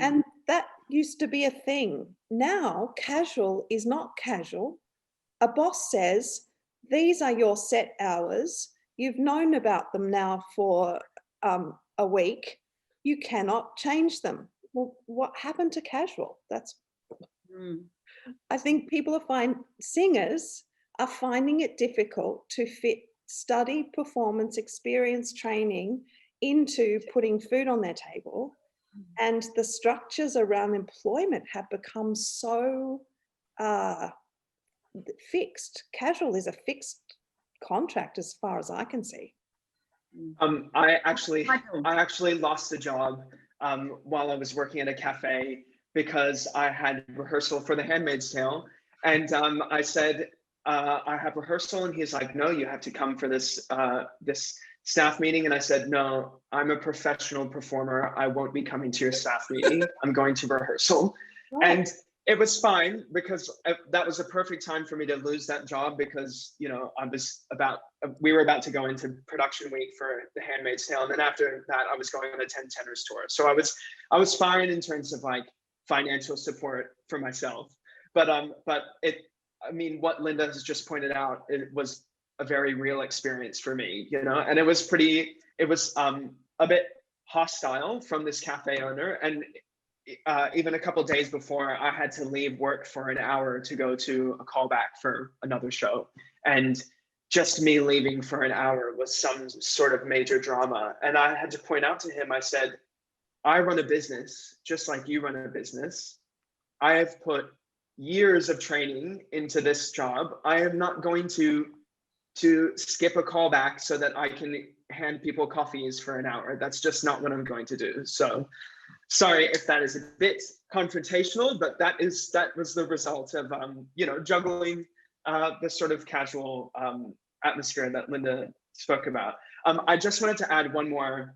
And that used to be a thing. Now, casual is not casual. A boss says, these are your set hours. You've known about them now for a week. You cannot change them. Well, what happened to casual? I think singers are finding it difficult to fit study, performance, experience, training into putting food on their table. And the structures around employment have become so fixed. Casual is a fixed contract as far as I can see. I actually lost a job while I was working at a cafe because I had rehearsal for The Handmaid's Tale. And I said, I have rehearsal, and he's like, no, you have to come for this staff meeting. And I said, no, I'm a professional performer. I won't be coming to your staff meeting. I'm going to rehearsal. Right. And it was fine because that was a perfect time for me to lose that job because, we were about to go into production week for The Handmaid's Tale. And then after that, I was going on a 10 tenors tour. So I was fine in terms of like financial support for myself. But what Linda has just pointed out, it was a very real experience for me, and it was a bit hostile from this cafe owner. And even a couple of days before, I had to leave work for an hour to go to a callback for another show. And just me leaving for an hour was some sort of major drama. And I had to point out to him, I said, I run a business just like you run a business. I have put years of training into this job. I am not going to skip a callback so that I can hand people coffees for an hour. That's just not what I'm going to do. So sorry if that is a bit confrontational, but that was the result of juggling the sort of casual atmosphere that Linda spoke about. I just wanted to add one more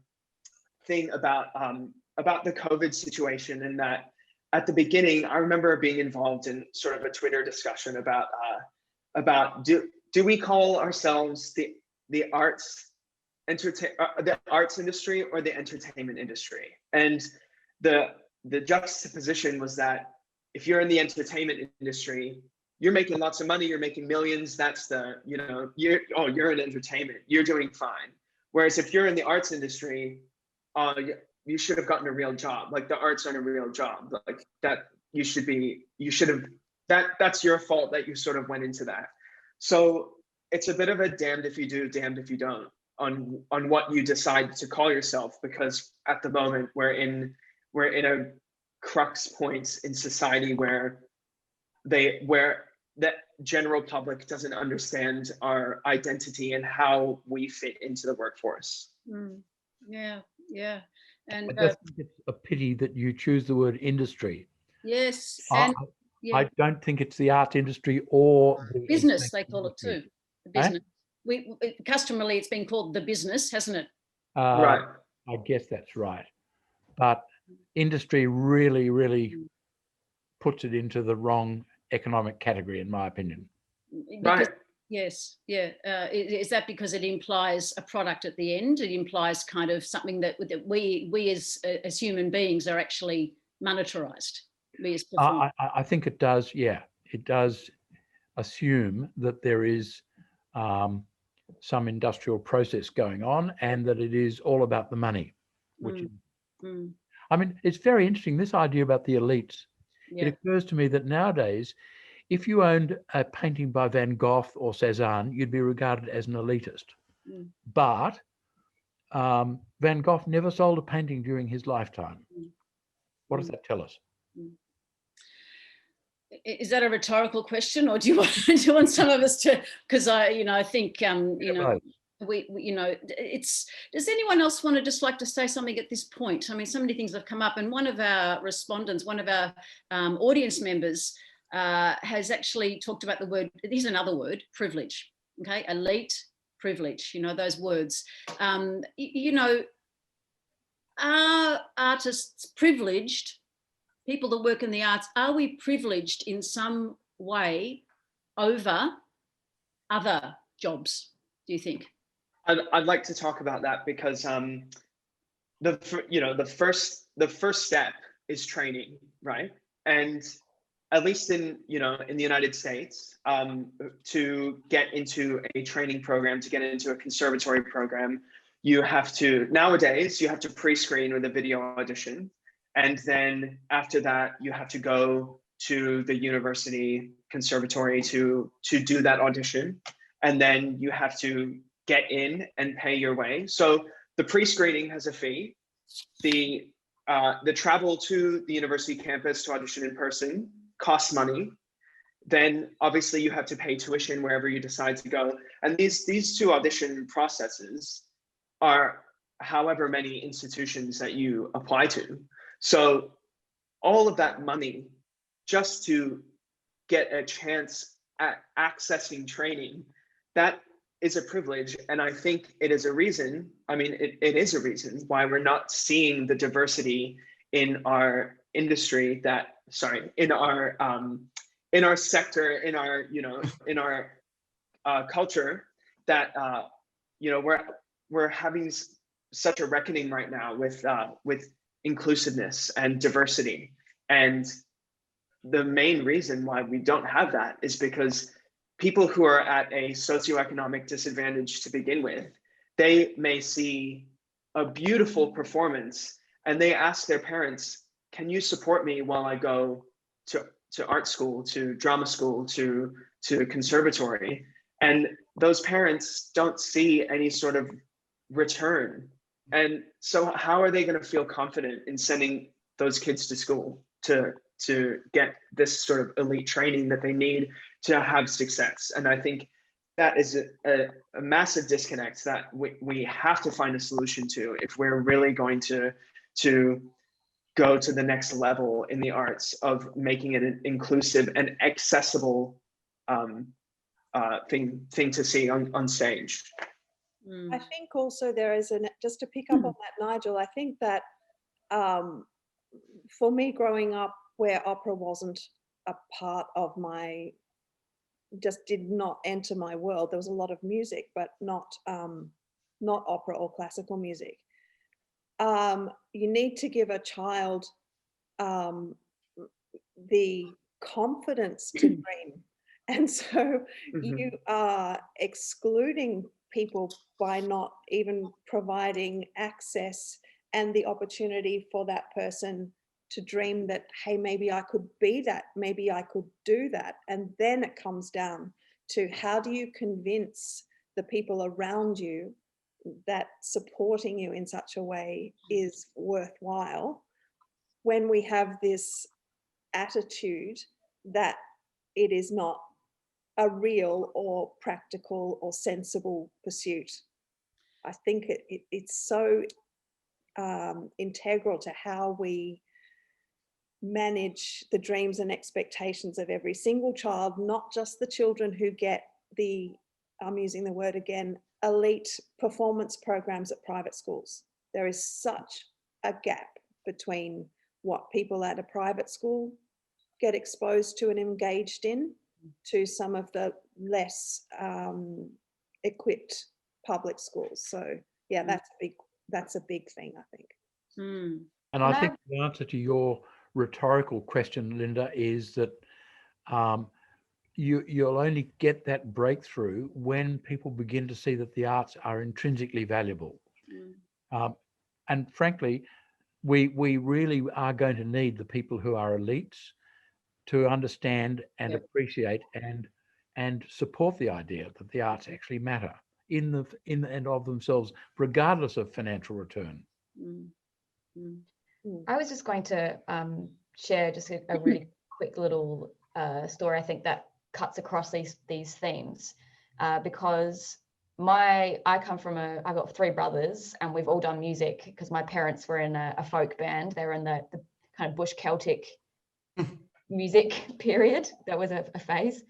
thing about the COVID situation, in that at the beginning, I remember being involved in sort of a Twitter discussion about do we call ourselves the arts industry or the entertainment industry? And the juxtaposition was that if you're in the entertainment industry, you're making lots of money, you're making millions. That's you're in entertainment, you're doing fine. Whereas if you're in the arts industry, you should have gotten a real job. Like, the arts aren't a real job. Like that, that's your fault that you sort of went into that. So it's a bit of a damned if you do, damned if you don't on what you decide to call yourself, because at the moment we're in a crux point in society where the general public doesn't understand our identity and how we fit into the workforce. Yeah. And I just think it's a pity that you choose the word industry. Yes. I don't think it's the art industry or the business, they call it too. The business. Eh? Customarily, it's been called the business, hasn't it? Right. I guess that's right. But industry really, really puts it into the wrong economic category, in my opinion. Because, yes. Yeah. Is that because it implies a product at the end? It implies kind of something that we as human beings are actually monetarized. I think it does. Yeah, it does assume that there is some industrial process going on, and that it is all about the money. Which, I mean, it's very interesting, this idea about the elites. Yeah. It occurs to me that nowadays, if you owned a painting by Van Gogh or Cézanne, you'd be regarded as an elitist. But Van Gogh never sold a painting during his lifetime. What does that tell us? Is that a rhetorical question, or do you want some of us to? Because I think we it's. Does anyone else want to just like to say something at this point? I mean, so many things have come up, and one of our respondents, one of our audience members, has actually talked about the word. Here's another word: privilege. Okay, elite, privilege. Those words. Are artists privileged? People that work in the arts, are we privileged in some way over other jobs, do you think? I'd like to talk about that because the first step is training, right? And at least in the United States, to get into a training program, to get into a conservatory program, nowadays you have to pre-screen with a video audition. And then after that, you have to go to the university conservatory to do that audition. And then you have to get in and pay your way. So the pre-screening has a fee. The travel to the university campus to audition in person costs money. Then obviously you have to pay tuition wherever you decide to go. And these two audition processes are however many institutions that you apply to. So all of that money just to get a chance at accessing training, that is a privilege. And I think it is a reason, it is a reason why we're not seeing the diversity in our industry in our sector, in our culture, that we're having such a reckoning right now with inclusiveness and diversity. And the main reason why we don't have that is because people who are at a socioeconomic disadvantage to begin with, they may see a beautiful performance and they ask their parents, can you support me while I go to art school, to drama school, to conservatory? And those parents don't see any sort of return. And so how are they going to feel confident in sending those kids to school to get this sort of elite training that they need to have success? And I think that is a massive disconnect that we have to find a solution to if we're really going to go to the next level in the arts of making it an inclusive and accessible thing to see on stage. I think also there is just to pick up on that, Nigel, I think that for me growing up where opera wasn't a part of just did not enter my world. There was a lot of music, but not opera or classical music. You need to give a child the confidence to dream. And so you are excluding people by not even providing access and the opportunity for that person to dream that, hey, maybe I could be that, maybe I could do that. And then it comes down to how do you convince the people around you that supporting you in such a way is worthwhile when we have this attitude that it is not a real or practical or sensible pursuit. I think it's so integral to how we manage the dreams and expectations of every single child, not just the children who get I'm using the word again, elite performance programs at private schools. There is such a gap between what people at a private school get exposed to and engaged in to some of the less equipped public schools. So yeah, that's a big thing, I think. And I think the answer to your rhetorical question, Linda, is that you'll only get that breakthrough when people begin to see that the arts are intrinsically valuable. And frankly, we really are going to need the people who are elites to understand and appreciate and support the idea that the arts actually matter in and of themselves, regardless of financial return. I was just going to share just a really quick little story, I think, that cuts across these themes, because I've got 3 brothers, and we've all done music because my parents were in a folk band. They were in the kind of bush Celtic music period. That was a phase.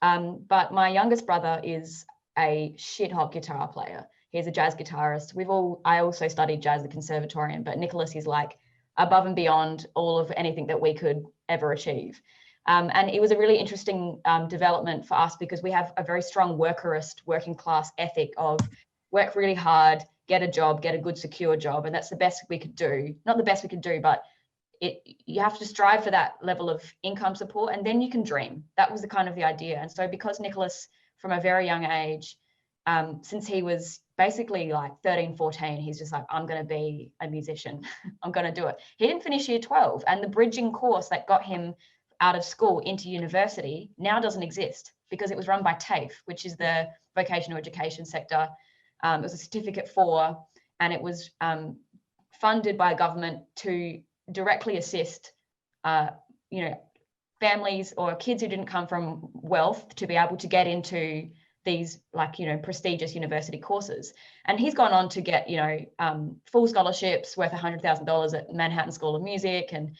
But my youngest brother is a shit hot guitar player. He's a jazz guitarist. I also studied jazz at the conservatorium, but Nicholas is like above and beyond all of anything that we could ever achieve. And it was a really interesting development for us, because we have a very strong working class ethic of work really hard, get a job, get a good secure job. And that's the best we could do. Not the best we could do, but you have to strive for that level of income support, and then you can dream. That was the idea. And so because Nicholas, from a very young age, since he was basically like 13, 14, he's just like, I'm going to be a musician. I'm going to do it. He didn't finish year 12, and the bridging course that got him out of school into university now doesn't exist, because it was run by TAFE, which is the vocational education sector. It was a certificate 4, and it was funded by government to directly assist families or kids who didn't come from wealth to be able to get into these prestigious university courses. And he's gone on to get full scholarships worth $100,000 at Manhattan School of Music. And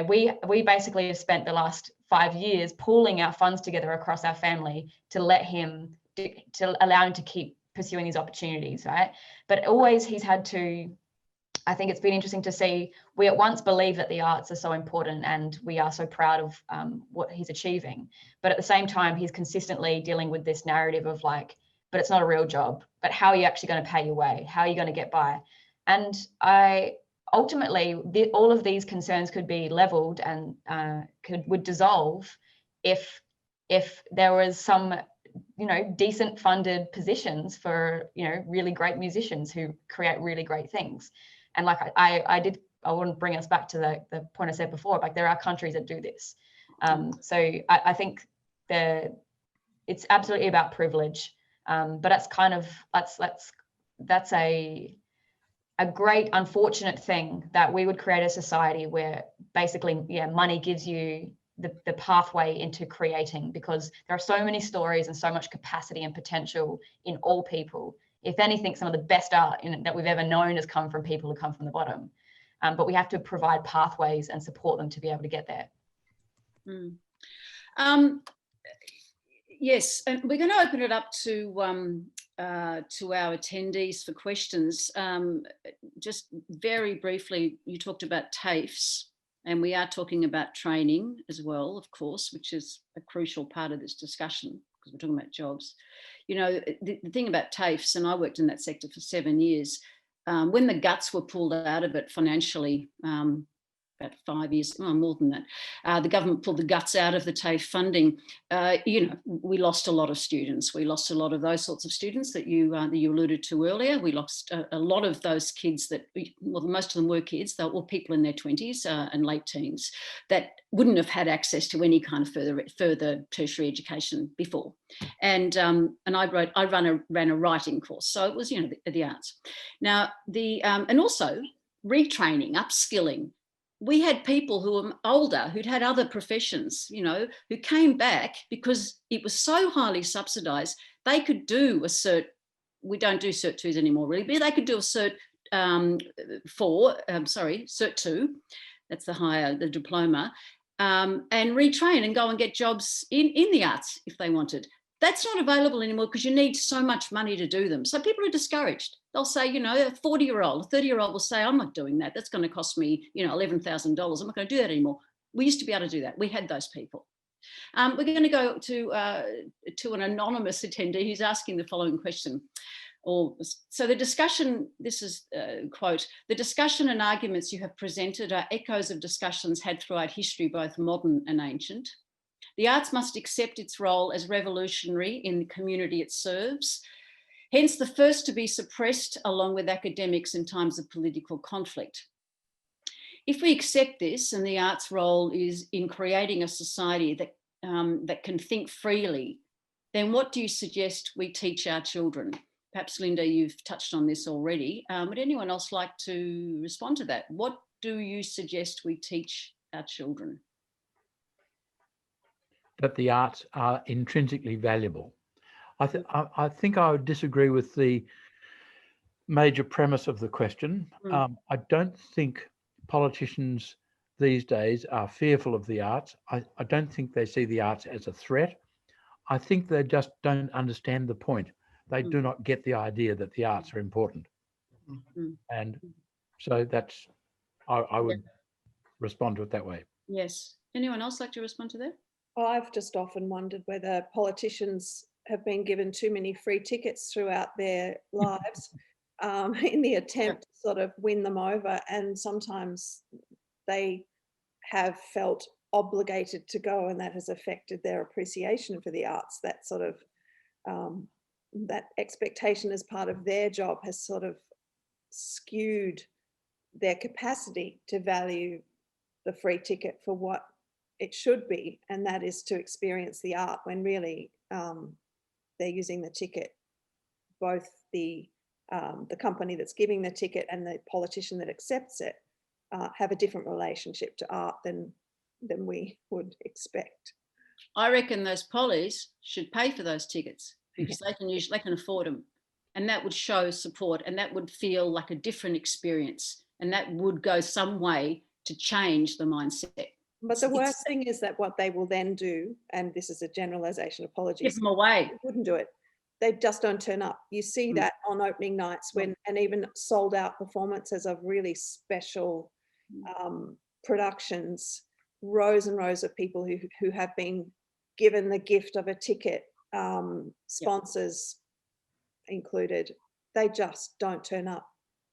we basically have spent the last 5 years pooling our funds together across our family to allow him to keep pursuing these opportunities, right? But always he's had to, I think it's been interesting to see, we at once believe that the arts are so important and we are so proud of what he's achieving. But at the same time, he's consistently dealing with this narrative of but it's not a real job, but how are you actually going to pay your way? How are you going to get by? And ultimately, all of these concerns could be leveled and would dissolve if there was some decent funded positions for really great musicians who create really great things. And I want to bring us back to the point I said before, there are countries that do this. So I think it's absolutely about privilege, but that's a great unfortunate thing that we would create a society where basically money gives you the pathway into creating, because there are so many stories and so much capacity and potential in all people. If anything, some of the best art that we've ever known has come from people who come from the bottom. But we have to provide pathways and support them to be able to get there. Yes, and we're going to open it up to our attendees for questions. Just very briefly, you talked about TAFEs, and we are talking about training as well, of course, which is a crucial part of this discussion, because we're talking about jobs. The thing about TAFEs, and I worked in that sector for 7 years, when the guts were pulled out of it financially, about 5 years, more than that, the government pulled the guts out of the TAFE funding. We lost a lot of students. We lost a lot of those sorts of students that you alluded to earlier. We lost a lot of those kids most of them were kids. They were all people in their 20s and late teens that wouldn't have had access to any kind of further tertiary education before. And I ran a writing course, so it was the arts. Now and also retraining, upskilling. We had people who were older, who'd had other professions, who came back because it was so highly subsidised. They could do a cert. We don't do cert 2s anymore, really, but they could do a cert cert 2. That's the diploma, and retrain and go and get jobs in the arts if they wanted. That's not available anymore because you need so much money to do them. So people are discouraged. They'll say, a 40-year-old, a 30-year-old will say, I'm not doing that. That's going to cost me, $11,000. I'm not going to do that anymore. We used to be able to do that. We had those people. We're going to go to an anonymous attendee who's asking the following question. So the discussion, this is a quote, the discussion and arguments you have presented are echoes of discussions had throughout history, both modern and ancient. The arts must accept its role as revolutionary in the community it serves, hence the first to be suppressed along with academics in times of political conflict. If we accept this, and the arts' role is in creating a society that, that can think freely, then what do you suggest we teach our children? Perhaps, Linda, you've touched on this already. Would anyone else like to respond to that? What do you suggest we teach our children? That the arts are intrinsically valuable. I think I would disagree with the major premise of the question. I don't think politicians these days are fearful of the arts. I don't think they see the arts as a threat. I think they just don't understand the point. They do not get the idea that the arts are important. And so that's, I would respond to it that way. Yes. Anyone else like to respond to that? I've just often wondered whether politicians have been given too many free tickets throughout their lives in the attempt to sort of win them over. And sometimes they have felt obligated to go, and that has affected their appreciation for the arts. That sort of, that expectation as part of their job has sort of skewed their capacity to value the free ticket for what it should be, and that is to experience the art, when really they're using the ticket, both the company that's giving the ticket and the politician that accepts it have a different relationship to art than we would expect. I reckon those pollies should pay for those tickets because they can afford them, and that would show support, and that would feel like a different experience, and that would go some way to change the mindset. But the worst thing is that what they will then do, and this is a generalization, apologies, give them away. They wouldn't do it. They just don't turn up. You see that on opening nights, when, and even sold out performances of really special productions, rows and rows of people who have been given the gift of a ticket, sponsors included, they just don't turn up.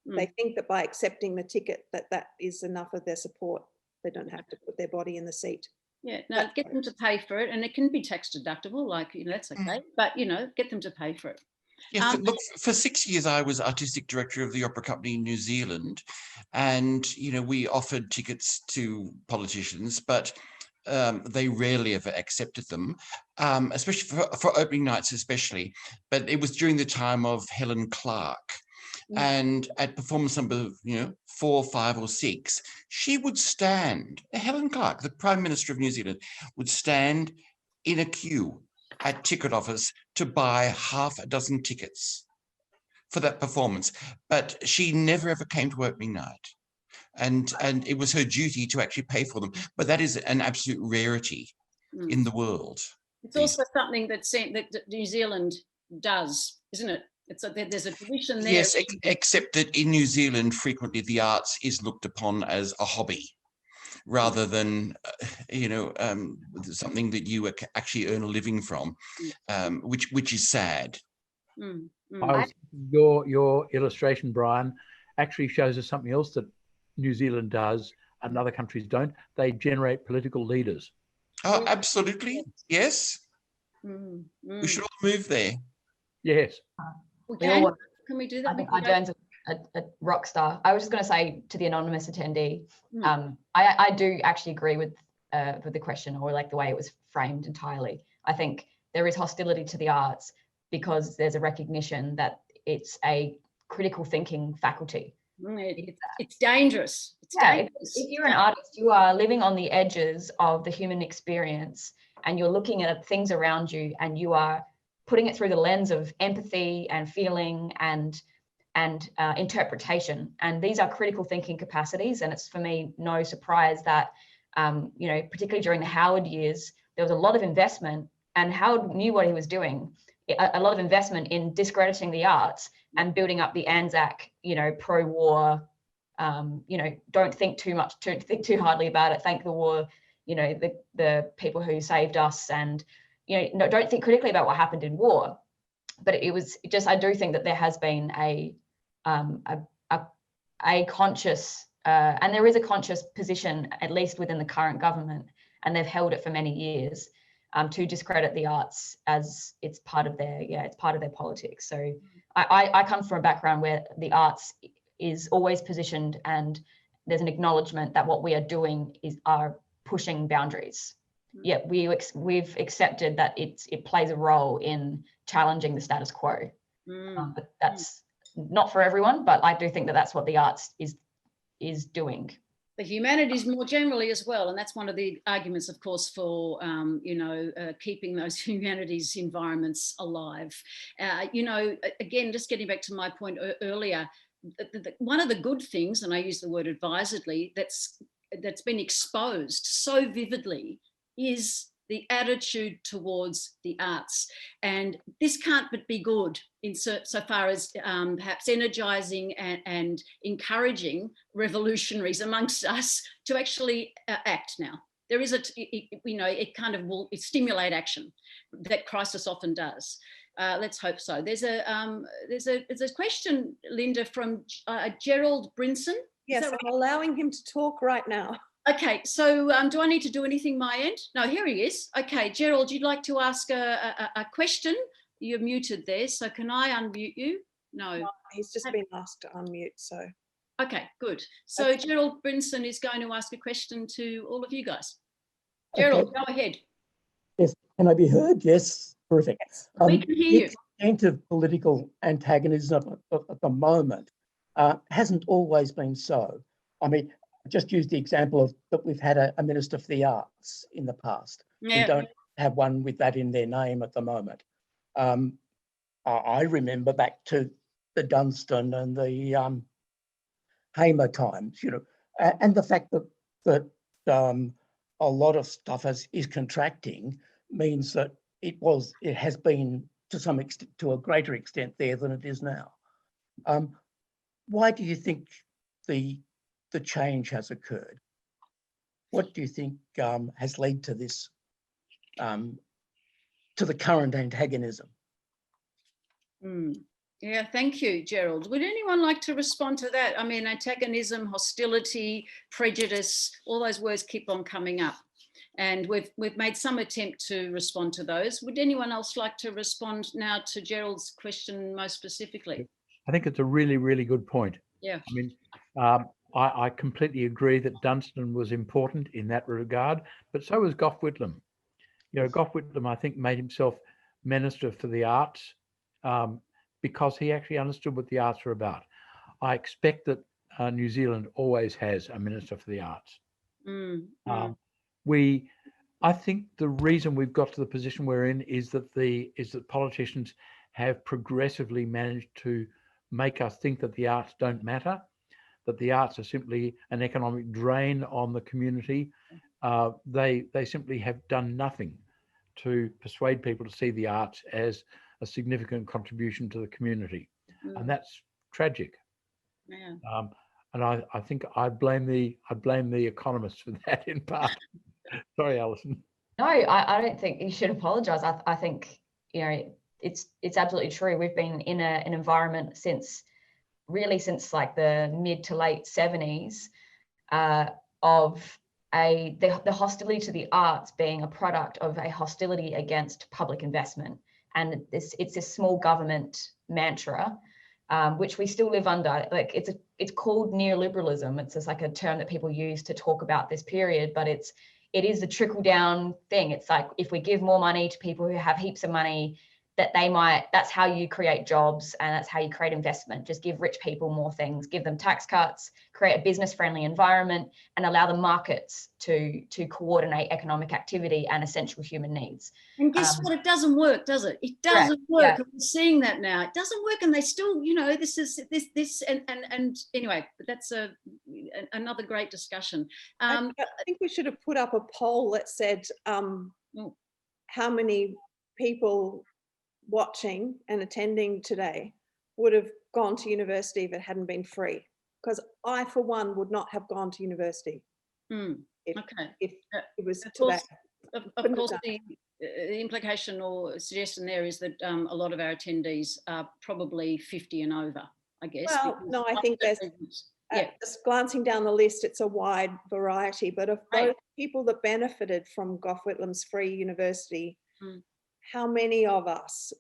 They think that by accepting the ticket that is enough of their support. They don't have to put their body in the seat. Yeah, no, get them to pay for it, and it can be tax deductible, like, that's okay, but, get them to pay for it. Yeah, look, for 6 years, I was artistic director of the Opera Company in New Zealand, and, we offered tickets to politicians, but they rarely ever accepted them, especially for opening nights, especially. But it was during the time of Helen Clark. And at performance number, 4, 5, or 6, she would stand, Helen Clark, the Prime Minister of New Zealand, would stand in a queue at ticket office to buy half a dozen tickets for that performance. But she never ever came to opening night. And it was her duty to actually pay for them. But that is an absolute rarity in the world. It's also something that New Zealand does, isn't it? There's a tradition there. Yes, except that in New Zealand, frequently the arts is looked upon as a hobby rather than, something that you actually earn a living from, which is sad. Your illustration, Brian, actually shows us something else that New Zealand does and other countries don't. They generate political leaders. Oh, absolutely. Yes. We should all move there. Yes. Can we do that? I think Joan's a rock star. I was just going to say to the anonymous attendee, I do actually agree with the question, or like the way it was framed entirely. I think there is hostility to the arts because there's a recognition that it's a critical thinking faculty. It's dangerous. It's dangerous. If you're an artist, you are living on the edges of the human experience, and you're looking at things around you, and you are putting it through the lens of empathy and feeling and interpretation. And these are critical thinking capacities. And it's, for me, no surprise that, particularly during the Howard years, there was a lot of investment, and Howard knew what he was doing, a lot of investment in discrediting the arts and building up the Anzac, pro-war, don't think too much, think too hardly about it, thank the war, the people who saved us, and don't think critically about what happened in war. But it was just, I do think that there has been a conscious, and there is a conscious position, at least within the current government, and they've held it for many years, to discredit the arts as it's part of their politics. So I come from a background where the arts is always positioned, and there's an acknowledgement that what we are doing are pushing boundaries. Yet we've accepted that it plays a role in challenging the status quo. But that's not for everyone, but I do think that that's what the arts is doing. The humanities more generally as well, and that's one of the arguments, of course, for keeping those humanities environments alive. Again, just getting back to my point earlier, one of the good things, and I use the word advisedly, that's been exposed so vividly is the attitude towards the arts. And this can't but be good in so far as perhaps energizing and encouraging revolutionaries amongst us to actually act now. There is it kind of will stimulate action that crisis often does. Let's hope so. There's a question, Linda, from Gerald Brinson. Yes, right? I'm allowing him to talk right now. Okay, so do I need to do anything my end? No, here he is. Okay, Gerald, you'd like to ask a question? You're muted there, so can I unmute you? No. He's just been asked to unmute, so. Okay, good. So okay. Gerald Brinson is going to ask a question to all of you guys. Gerald, okay. Go ahead. Yes, can I be heard? Yes, perfect. We can hear you. The extent of political antagonism at the moment hasn't always been so. I mean, I just used the example of that we've had a Minister for the Arts in the past. Yeah. We don't have one with that in their name at the moment. I remember back to the Dunstan and the Hamer times, and the fact that a lot of stuff is contracting means that it has been to some extent, to a greater extent there than it is now. Why do you think the change has occurred? What do you think has led to this, to the current antagonism? Yeah, thank you, Gerald. Would anyone like to respond to that? I mean, antagonism, hostility, prejudice, all those words keep on coming up. And we've made some attempt to respond to those. Would anyone else like to respond now to Gerald's question most specifically? I think it's a really, really good point. Yeah. I mean, I completely agree that Dunstan was important in that regard, but so was Gough Whitlam. Gough Whitlam, I think, made himself Minister for the Arts because he actually understood what the arts are about. I expect that New Zealand always has a Minister for the Arts. I think the reason we've got to the position we're in is that politicians have progressively managed to make us think that the arts don't matter, that the arts are simply an economic drain on the community. They simply have done nothing to persuade people to see the arts as a significant contribution to the community, and that's tragic. Yeah. And I think I blame the economists for that in part. Sorry, Alison. No, I don't think you should apologise. I think it's absolutely true. We've been in an environment since like the mid to late 70s of the hostility to the arts being a product of a hostility against public investment, and it's a small government mantra. Which we still live under. Like it's called neoliberalism. It's just like a term that people use to talk about this period, but it is a trickle down thing. It's like if we give more money to people who have heaps of money, that's how you create jobs and that's how you create investment. Just give rich people more things, give them tax cuts, create a business friendly environment, and allow the markets to coordinate economic activity and essential human needs. And guess what? It doesn't work, does it? It doesn't work. Yeah. We're seeing that now. It doesn't work, and they still, this and anyway. But that's another great discussion. I think we should have put up a poll that said how many people watching and attending today would have gone to university if it hadn't been free. Because I, for one, would not have gone to university if it was today. Of course, the implication or suggestion there is that a lot of our attendees are probably 50 and over, I guess. Well, no, I think there's Just glancing down the list, it's a wide variety, but of those people that benefited from Gough Whitlam's free university, how many of us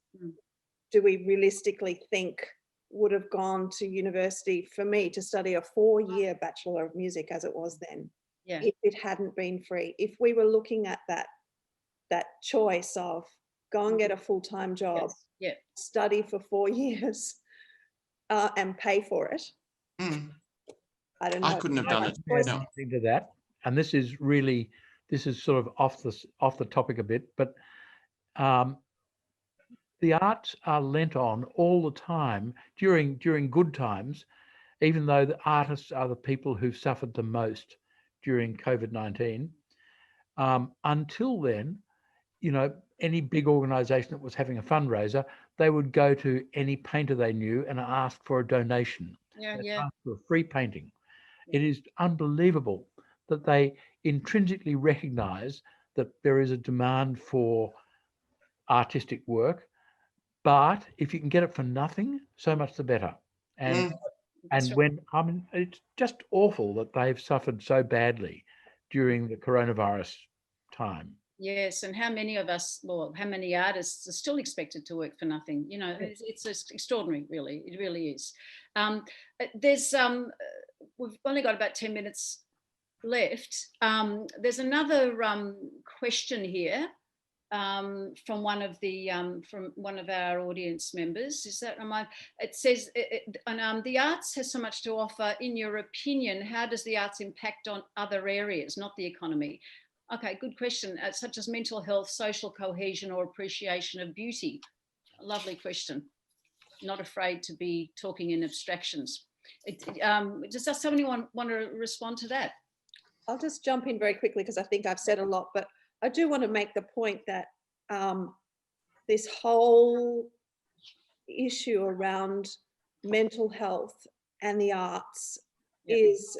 do we realistically think would have gone to university, for me, to study a 4-year Bachelor of Music as it was then, if it hadn't been free? If we were looking at that choice of go and get a full-time job, study for 4 years and pay for it. I don't know. I couldn't have done it. No. To that, and this is sort of off the topic a bit, but the arts are lent on all the time during good times, even though the artists are the people who've suffered the most during COVID-19. Until then, any big organisation that was having a fundraiser, they would go to any painter they knew and ask for a donation. Ask for a free painting. It is unbelievable that they intrinsically recognise that there is a demand for artistic work, but if you can get it for nothing, so much the better. And it's just awful that they've suffered so badly during the coronavirus time. Yes, and how many of us, or how many artists are still expected to work for nothing? It's just extraordinary, really. It really is. We've only got about 10 minutes left. There's another question here from one of our audience members. Is that it says, the arts has so much to offer. In your opinion, how does the arts impact on other areas, not the economy? Okay, good question. Such as mental health, social cohesion, or appreciation of beauty. A lovely question. Not afraid to be talking in abstractions. Does somebody want to respond to that? I'll just jump in very quickly because I think I've said a lot, but I do want to make the point that this whole issue around mental health and the arts is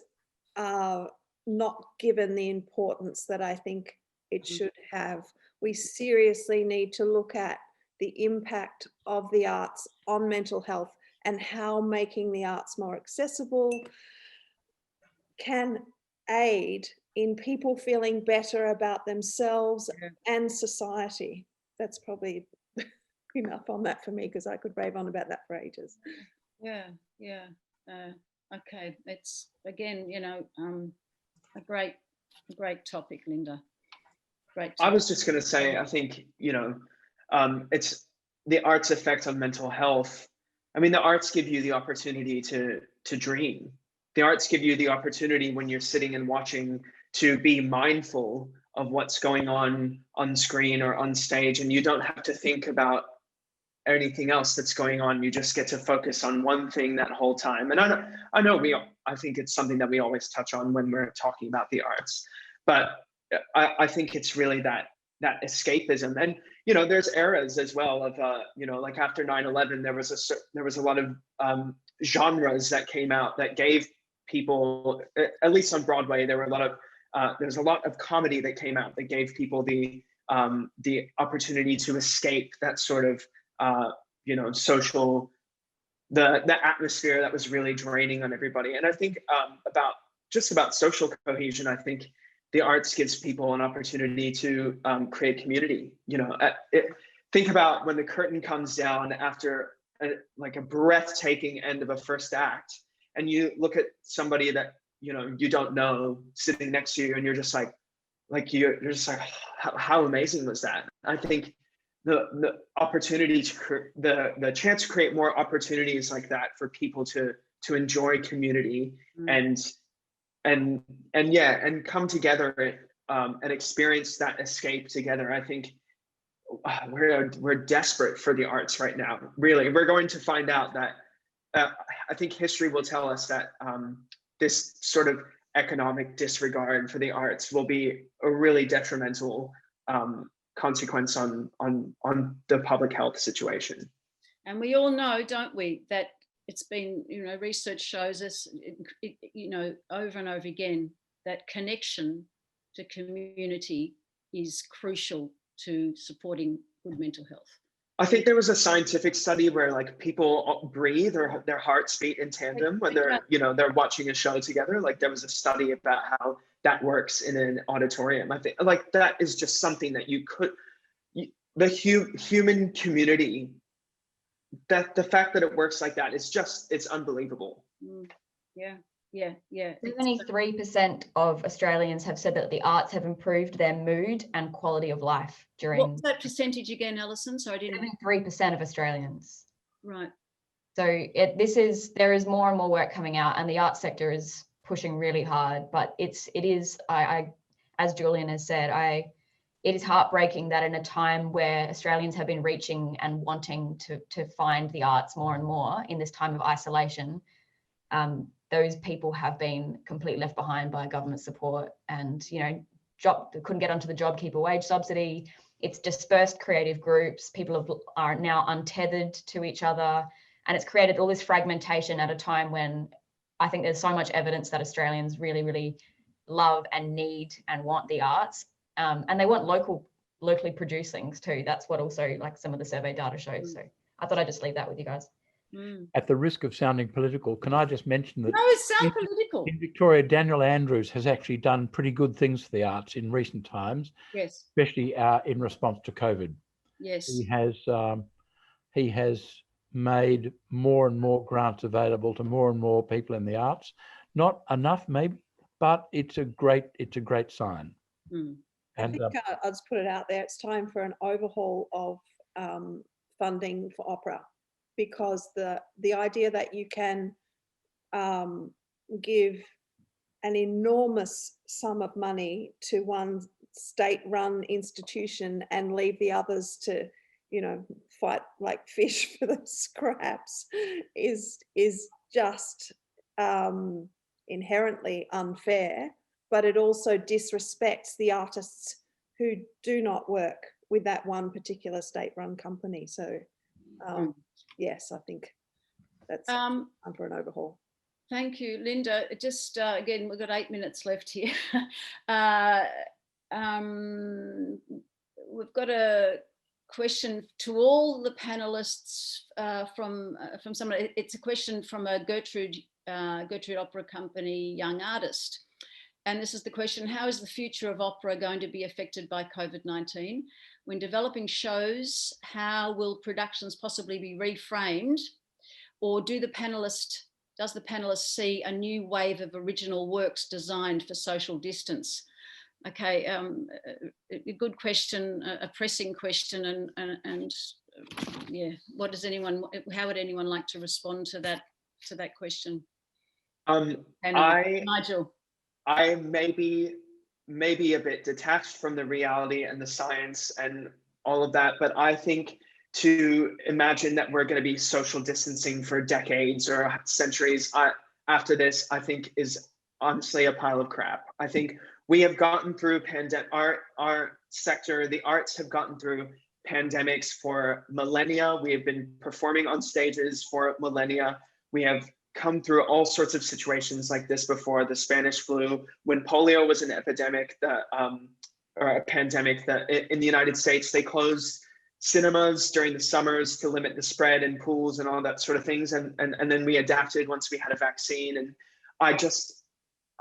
not given the importance that I think it should have. We seriously need to look at the impact of the arts on mental health and how making the arts more accessible can aid in people feeling better about themselves and society. That's probably enough on that for me, because I could rave on about that for ages. Okay, it's again, a great topic, Linda. Great topic. I was just going to say, I think, it's the arts' effect on mental health. I mean, the arts give you the opportunity to dream. The arts give you the opportunity, when you're sitting and watching, to be mindful of what's going on screen or on stage, and you don't have to think about anything else that's going on. You just get to focus on one thing that whole time. And I think it's something that we always touch on when we're talking about the arts, but I think it's really that escapism. And there's eras as well of like after 9/11, there was a lot of genres that came out that gave people, at least on Broadway, there's a lot of comedy that came out that gave people the opportunity to escape that sort of social, the atmosphere that was really draining on everybody. And I think about social cohesion, I think the arts gives people an opportunity to create community. Think about when the curtain comes down after a breathtaking end of a first act, and you look at somebody that you don't know sitting next to you, and you're just like how amazing was that? I think the opportunity the chance to create more opportunities like that for people to enjoy community and come together and experience that escape together. I think we're desperate for the arts right now. Really, we're going to find out that I think history will tell us that this sort of economic disregard for the arts will be a really detrimental consequence on the public health situation. And we all know, don't we, that it's been, research shows us, over and over again, that connection to community is crucial to supporting good mental health. I think there was a scientific study where like people breathe or their hearts beat in tandem when they're, you know, they're watching a show together. Like there was a study about how that works in an auditorium. I think like that is just something that you could, the human community, that the fact that it works like that is just, it's unbelievable. Yeah. 73% of Australians have said that the arts have improved their mood and quality of life during. What's that percentage again, Alison? So I didn't. 73% of Australians. Right. So there is more and more work coming out, and the arts sector is pushing really hard. But it is as Julian has said, it is heartbreaking that in a time where Australians have been reaching and wanting to find the arts more and more in this time of isolation, those people have been completely left behind by government support, and couldn't get onto the JobKeeper wage subsidy. It's dispersed creative groups. People are now untethered to each other, and it's created all this fragmentation at a time when I think there's so much evidence that Australians really, really love and need and want the arts, and they want locally produced things too. That's what also like some of the survey data shows. So I thought I'd just leave that with you guys. At the risk of sounding political, can I just mention that political. In Victoria, Daniel Andrews has actually done pretty good things for the arts in recent times. Yes. Especially in response to COVID. Yes. He has made more and more grants available to more and more people in the arts. Not enough, maybe, but it's a great sign. And I think I'll just put it out there. It's time for an overhaul of funding for opera. Because the idea that you can give an enormous sum of money to one state-run institution and leave the others to, fight like fish for the scraps is just inherently unfair. But it also disrespects the artists who do not work with that one particular state-run company. So. Yes, I think that's time for an overhaul. Thank you, Linda. Just again, we've got 8 minutes left here. We've got a question to all the panelists from someone. It's a question from a Gertrude Opera Company young artist. And this is the question: how is the future of opera going to be affected by COVID-19? When developing shows, how will productions possibly be reframed? Or does the panelist see a new wave of original works designed for social distance? Okay, a good question, a pressing question, and yeah, how would anyone like to respond to that question? Nigel. I may be a bit detached from the reality and the science and all of that, but I think to imagine that we're going to be social distancing for decades or centuries after this, I think is honestly a pile of crap. I think we have gotten through our sector, the arts have gotten through pandemics for millennia. We have been performing on stages for millennia. We have come through all sorts of situations like this before: the Spanish flu, when polio was an epidemic, or a pandemic. That in the United States, they closed cinemas during the summers to limit the spread, and pools and all that sort of things. And then we adapted once we had a vaccine. And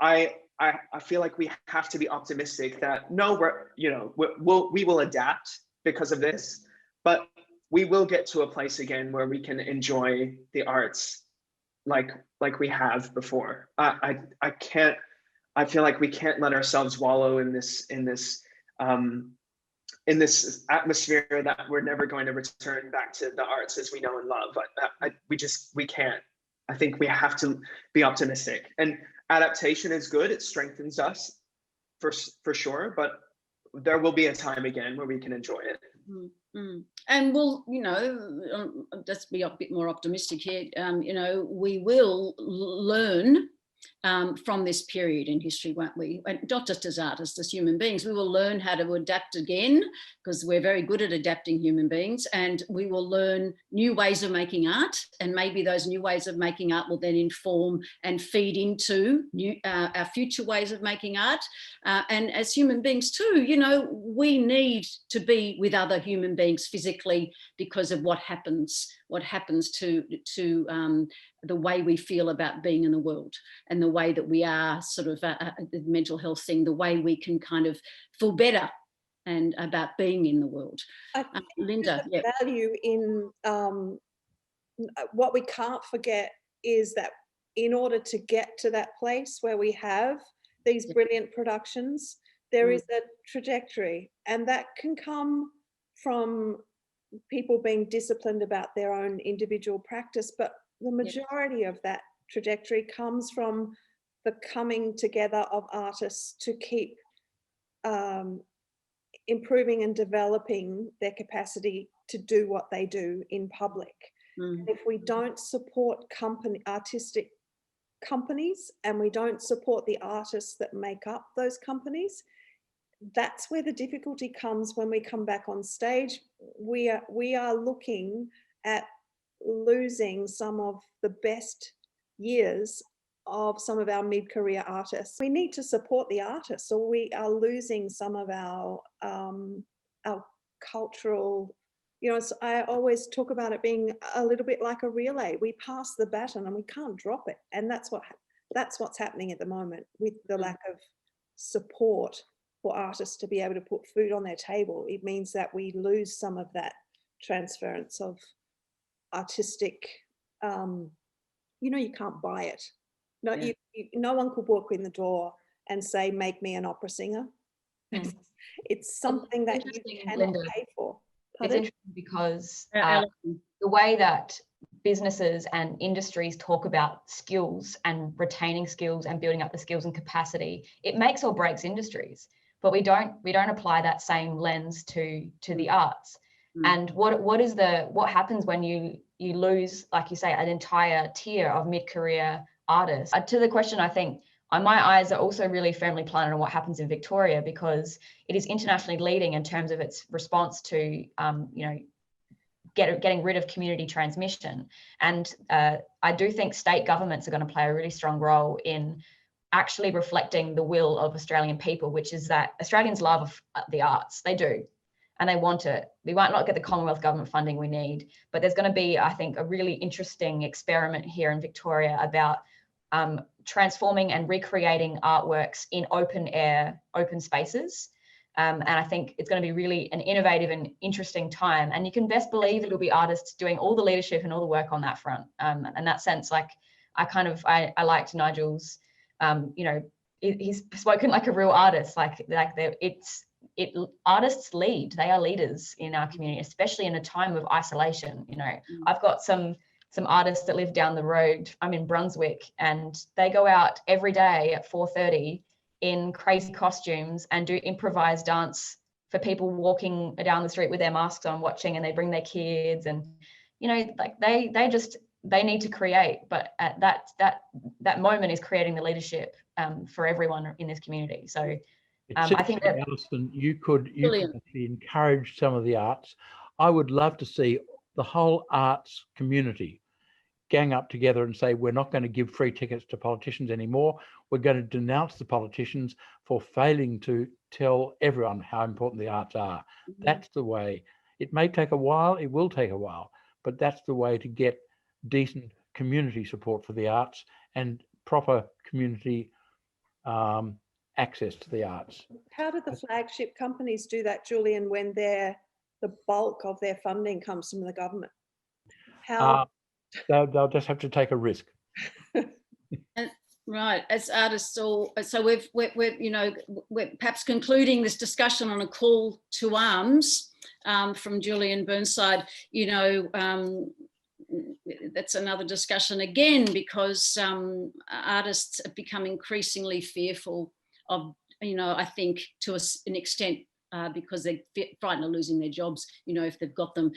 I feel like we have to be optimistic that we will adapt because of this, but we will get to a place again where we can enjoy the arts like we have before. I feel like we can't let ourselves wallow in this atmosphere that we're never going to return back to the arts as we know and love. We can't. I think we have to be optimistic, and adaptation is good. It strengthens us for sure, but there will be a time again where we can enjoy it. And we'll, let's be a bit more optimistic here. We will learn from this period in history, won't we? And not just as artists, as human beings. We will learn how to adapt again, because we're very good at adapting, human beings, and we will learn new ways of making art, and maybe those new ways of making art will then inform and feed into our future ways of making art. And as human beings too, you know, we need to be with other human beings physically because of what happens to the way we feel about being in the world, and the way that we are sort of the mental health thing, the way we can kind of feel better and about being in the world. I think Linda, the value in what we can't forget is that in order to get to that place where we have these brilliant productions, there is a trajectory, and that can come from people being disciplined about their own individual practice, but the majority of that trajectory comes from the coming together of artists to keep improving and developing their capacity to do what they do in public. If we don't support artistic companies, and we don't support the artists that make up those companies, that's where the difficulty comes when we come back on stage. We are looking at losing some of the best years of some of our mid-career artists. We need to support the artists, or we are losing some of our cultural, you know, so I always talk about it being a little bit like a relay. We pass the baton and we can't drop it. And that's what's happening at the moment with the lack of support for artists to be able to put food on their table. It means that we lose some of that transference of artistic, you know, you can't buy it. No, no one could walk in the door and say, make me an opera singer. It's something that you cannot pay for. It's interesting because the way that businesses and industries talk about skills and retaining skills and building up the skills and capacity, it makes or breaks industries. But we don't apply that same lens to the arts. And what happens when you lose, like you say, an entire tier of mid-career artists? To the question, I think my eyes are also really firmly planted on what happens in Victoria, because it is internationally leading in terms of its response to, you know, getting rid of community transmission. And I do think state governments are going to play a really strong role in actually reflecting the will of Australian people, which is that Australians love the arts. They do. And they want it. We might not get the Commonwealth government funding we need, but there's going to be, I think, a really interesting experiment here in Victoria about transforming and recreating artworks in open air, open spaces. And I think it's going to be really an innovative and interesting time. And you can best believe it'll be artists doing all the leadership and all the work on that front. In that sense, like I liked Nigel's, you know, he's spoken like a real artist. Artists lead. They are leaders in our community, especially in a time of isolation. You know, I've got some artists that live down the road. I'm in Brunswick, and they go out every day at 4:30 in crazy costumes and do improvised dance for people walking down the street with their masks on watching, and they bring their kids, and you know, like they need to create, but at that moment is creating the leadership for everyone in this community. So I think that, Alison, you could actually encourage some of the arts. I would love to see the whole arts community gang up together and say, we're not going to give free tickets to politicians anymore. We're going to denounce the politicians for failing to tell everyone how important the arts are. That's the way. It may take a while, it will take a while, but that's the way to get decent community support for the arts and proper community access to the arts. How do the flagship companies do that, Julian, when the bulk of their funding comes from the government? How? They'll just have to take a risk. Right, as artists, so we're perhaps concluding this discussion on a call to arms from Julian Burnside. You know, that's another discussion again, because artists have become increasingly fearful of, you know, I think to an extent, because they're frightened of losing their jobs, you know, if they've got them,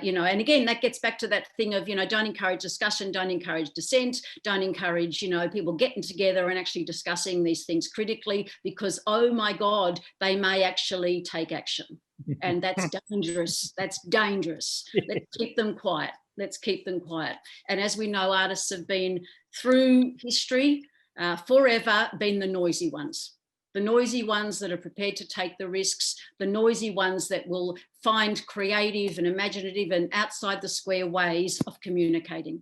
you know. And again, that gets back to that thing of, you know, don't encourage discussion, don't encourage dissent, don't encourage, you know, people getting together and actually discussing these things critically, because, oh my God, they may actually take action. And that's dangerous. That's dangerous. Let's keep them quiet. Let's keep them quiet. And as we know, artists have been through history forever been the noisy ones. The noisy ones that are prepared to take the risks, the noisy ones that will find creative and imaginative and outside the square ways of communicating.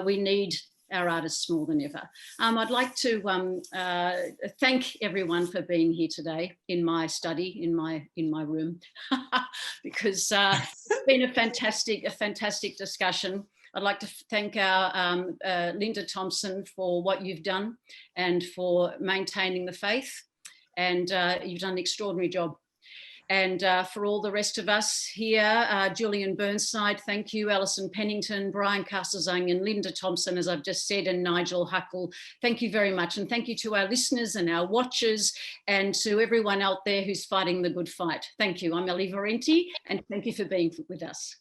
We need our artists more than ever. I'd like to thank everyone for being here today in my study, in my room, because it's been a fantastic discussion. I'd like to thank our Linda Thompson for what you've done and for maintaining the faith. And you've done an extraordinary job. And for all the rest of us here, Julian Burnside, thank you, Alison Pennington, Brian Castlezang and Linda Thompson, as I've just said, and Nigel Huckle, thank you very much. And thank you to our listeners and our watchers and to everyone out there who's fighting the good fight. Thank you. I'm Ellie Valenti, and thank you for being with us.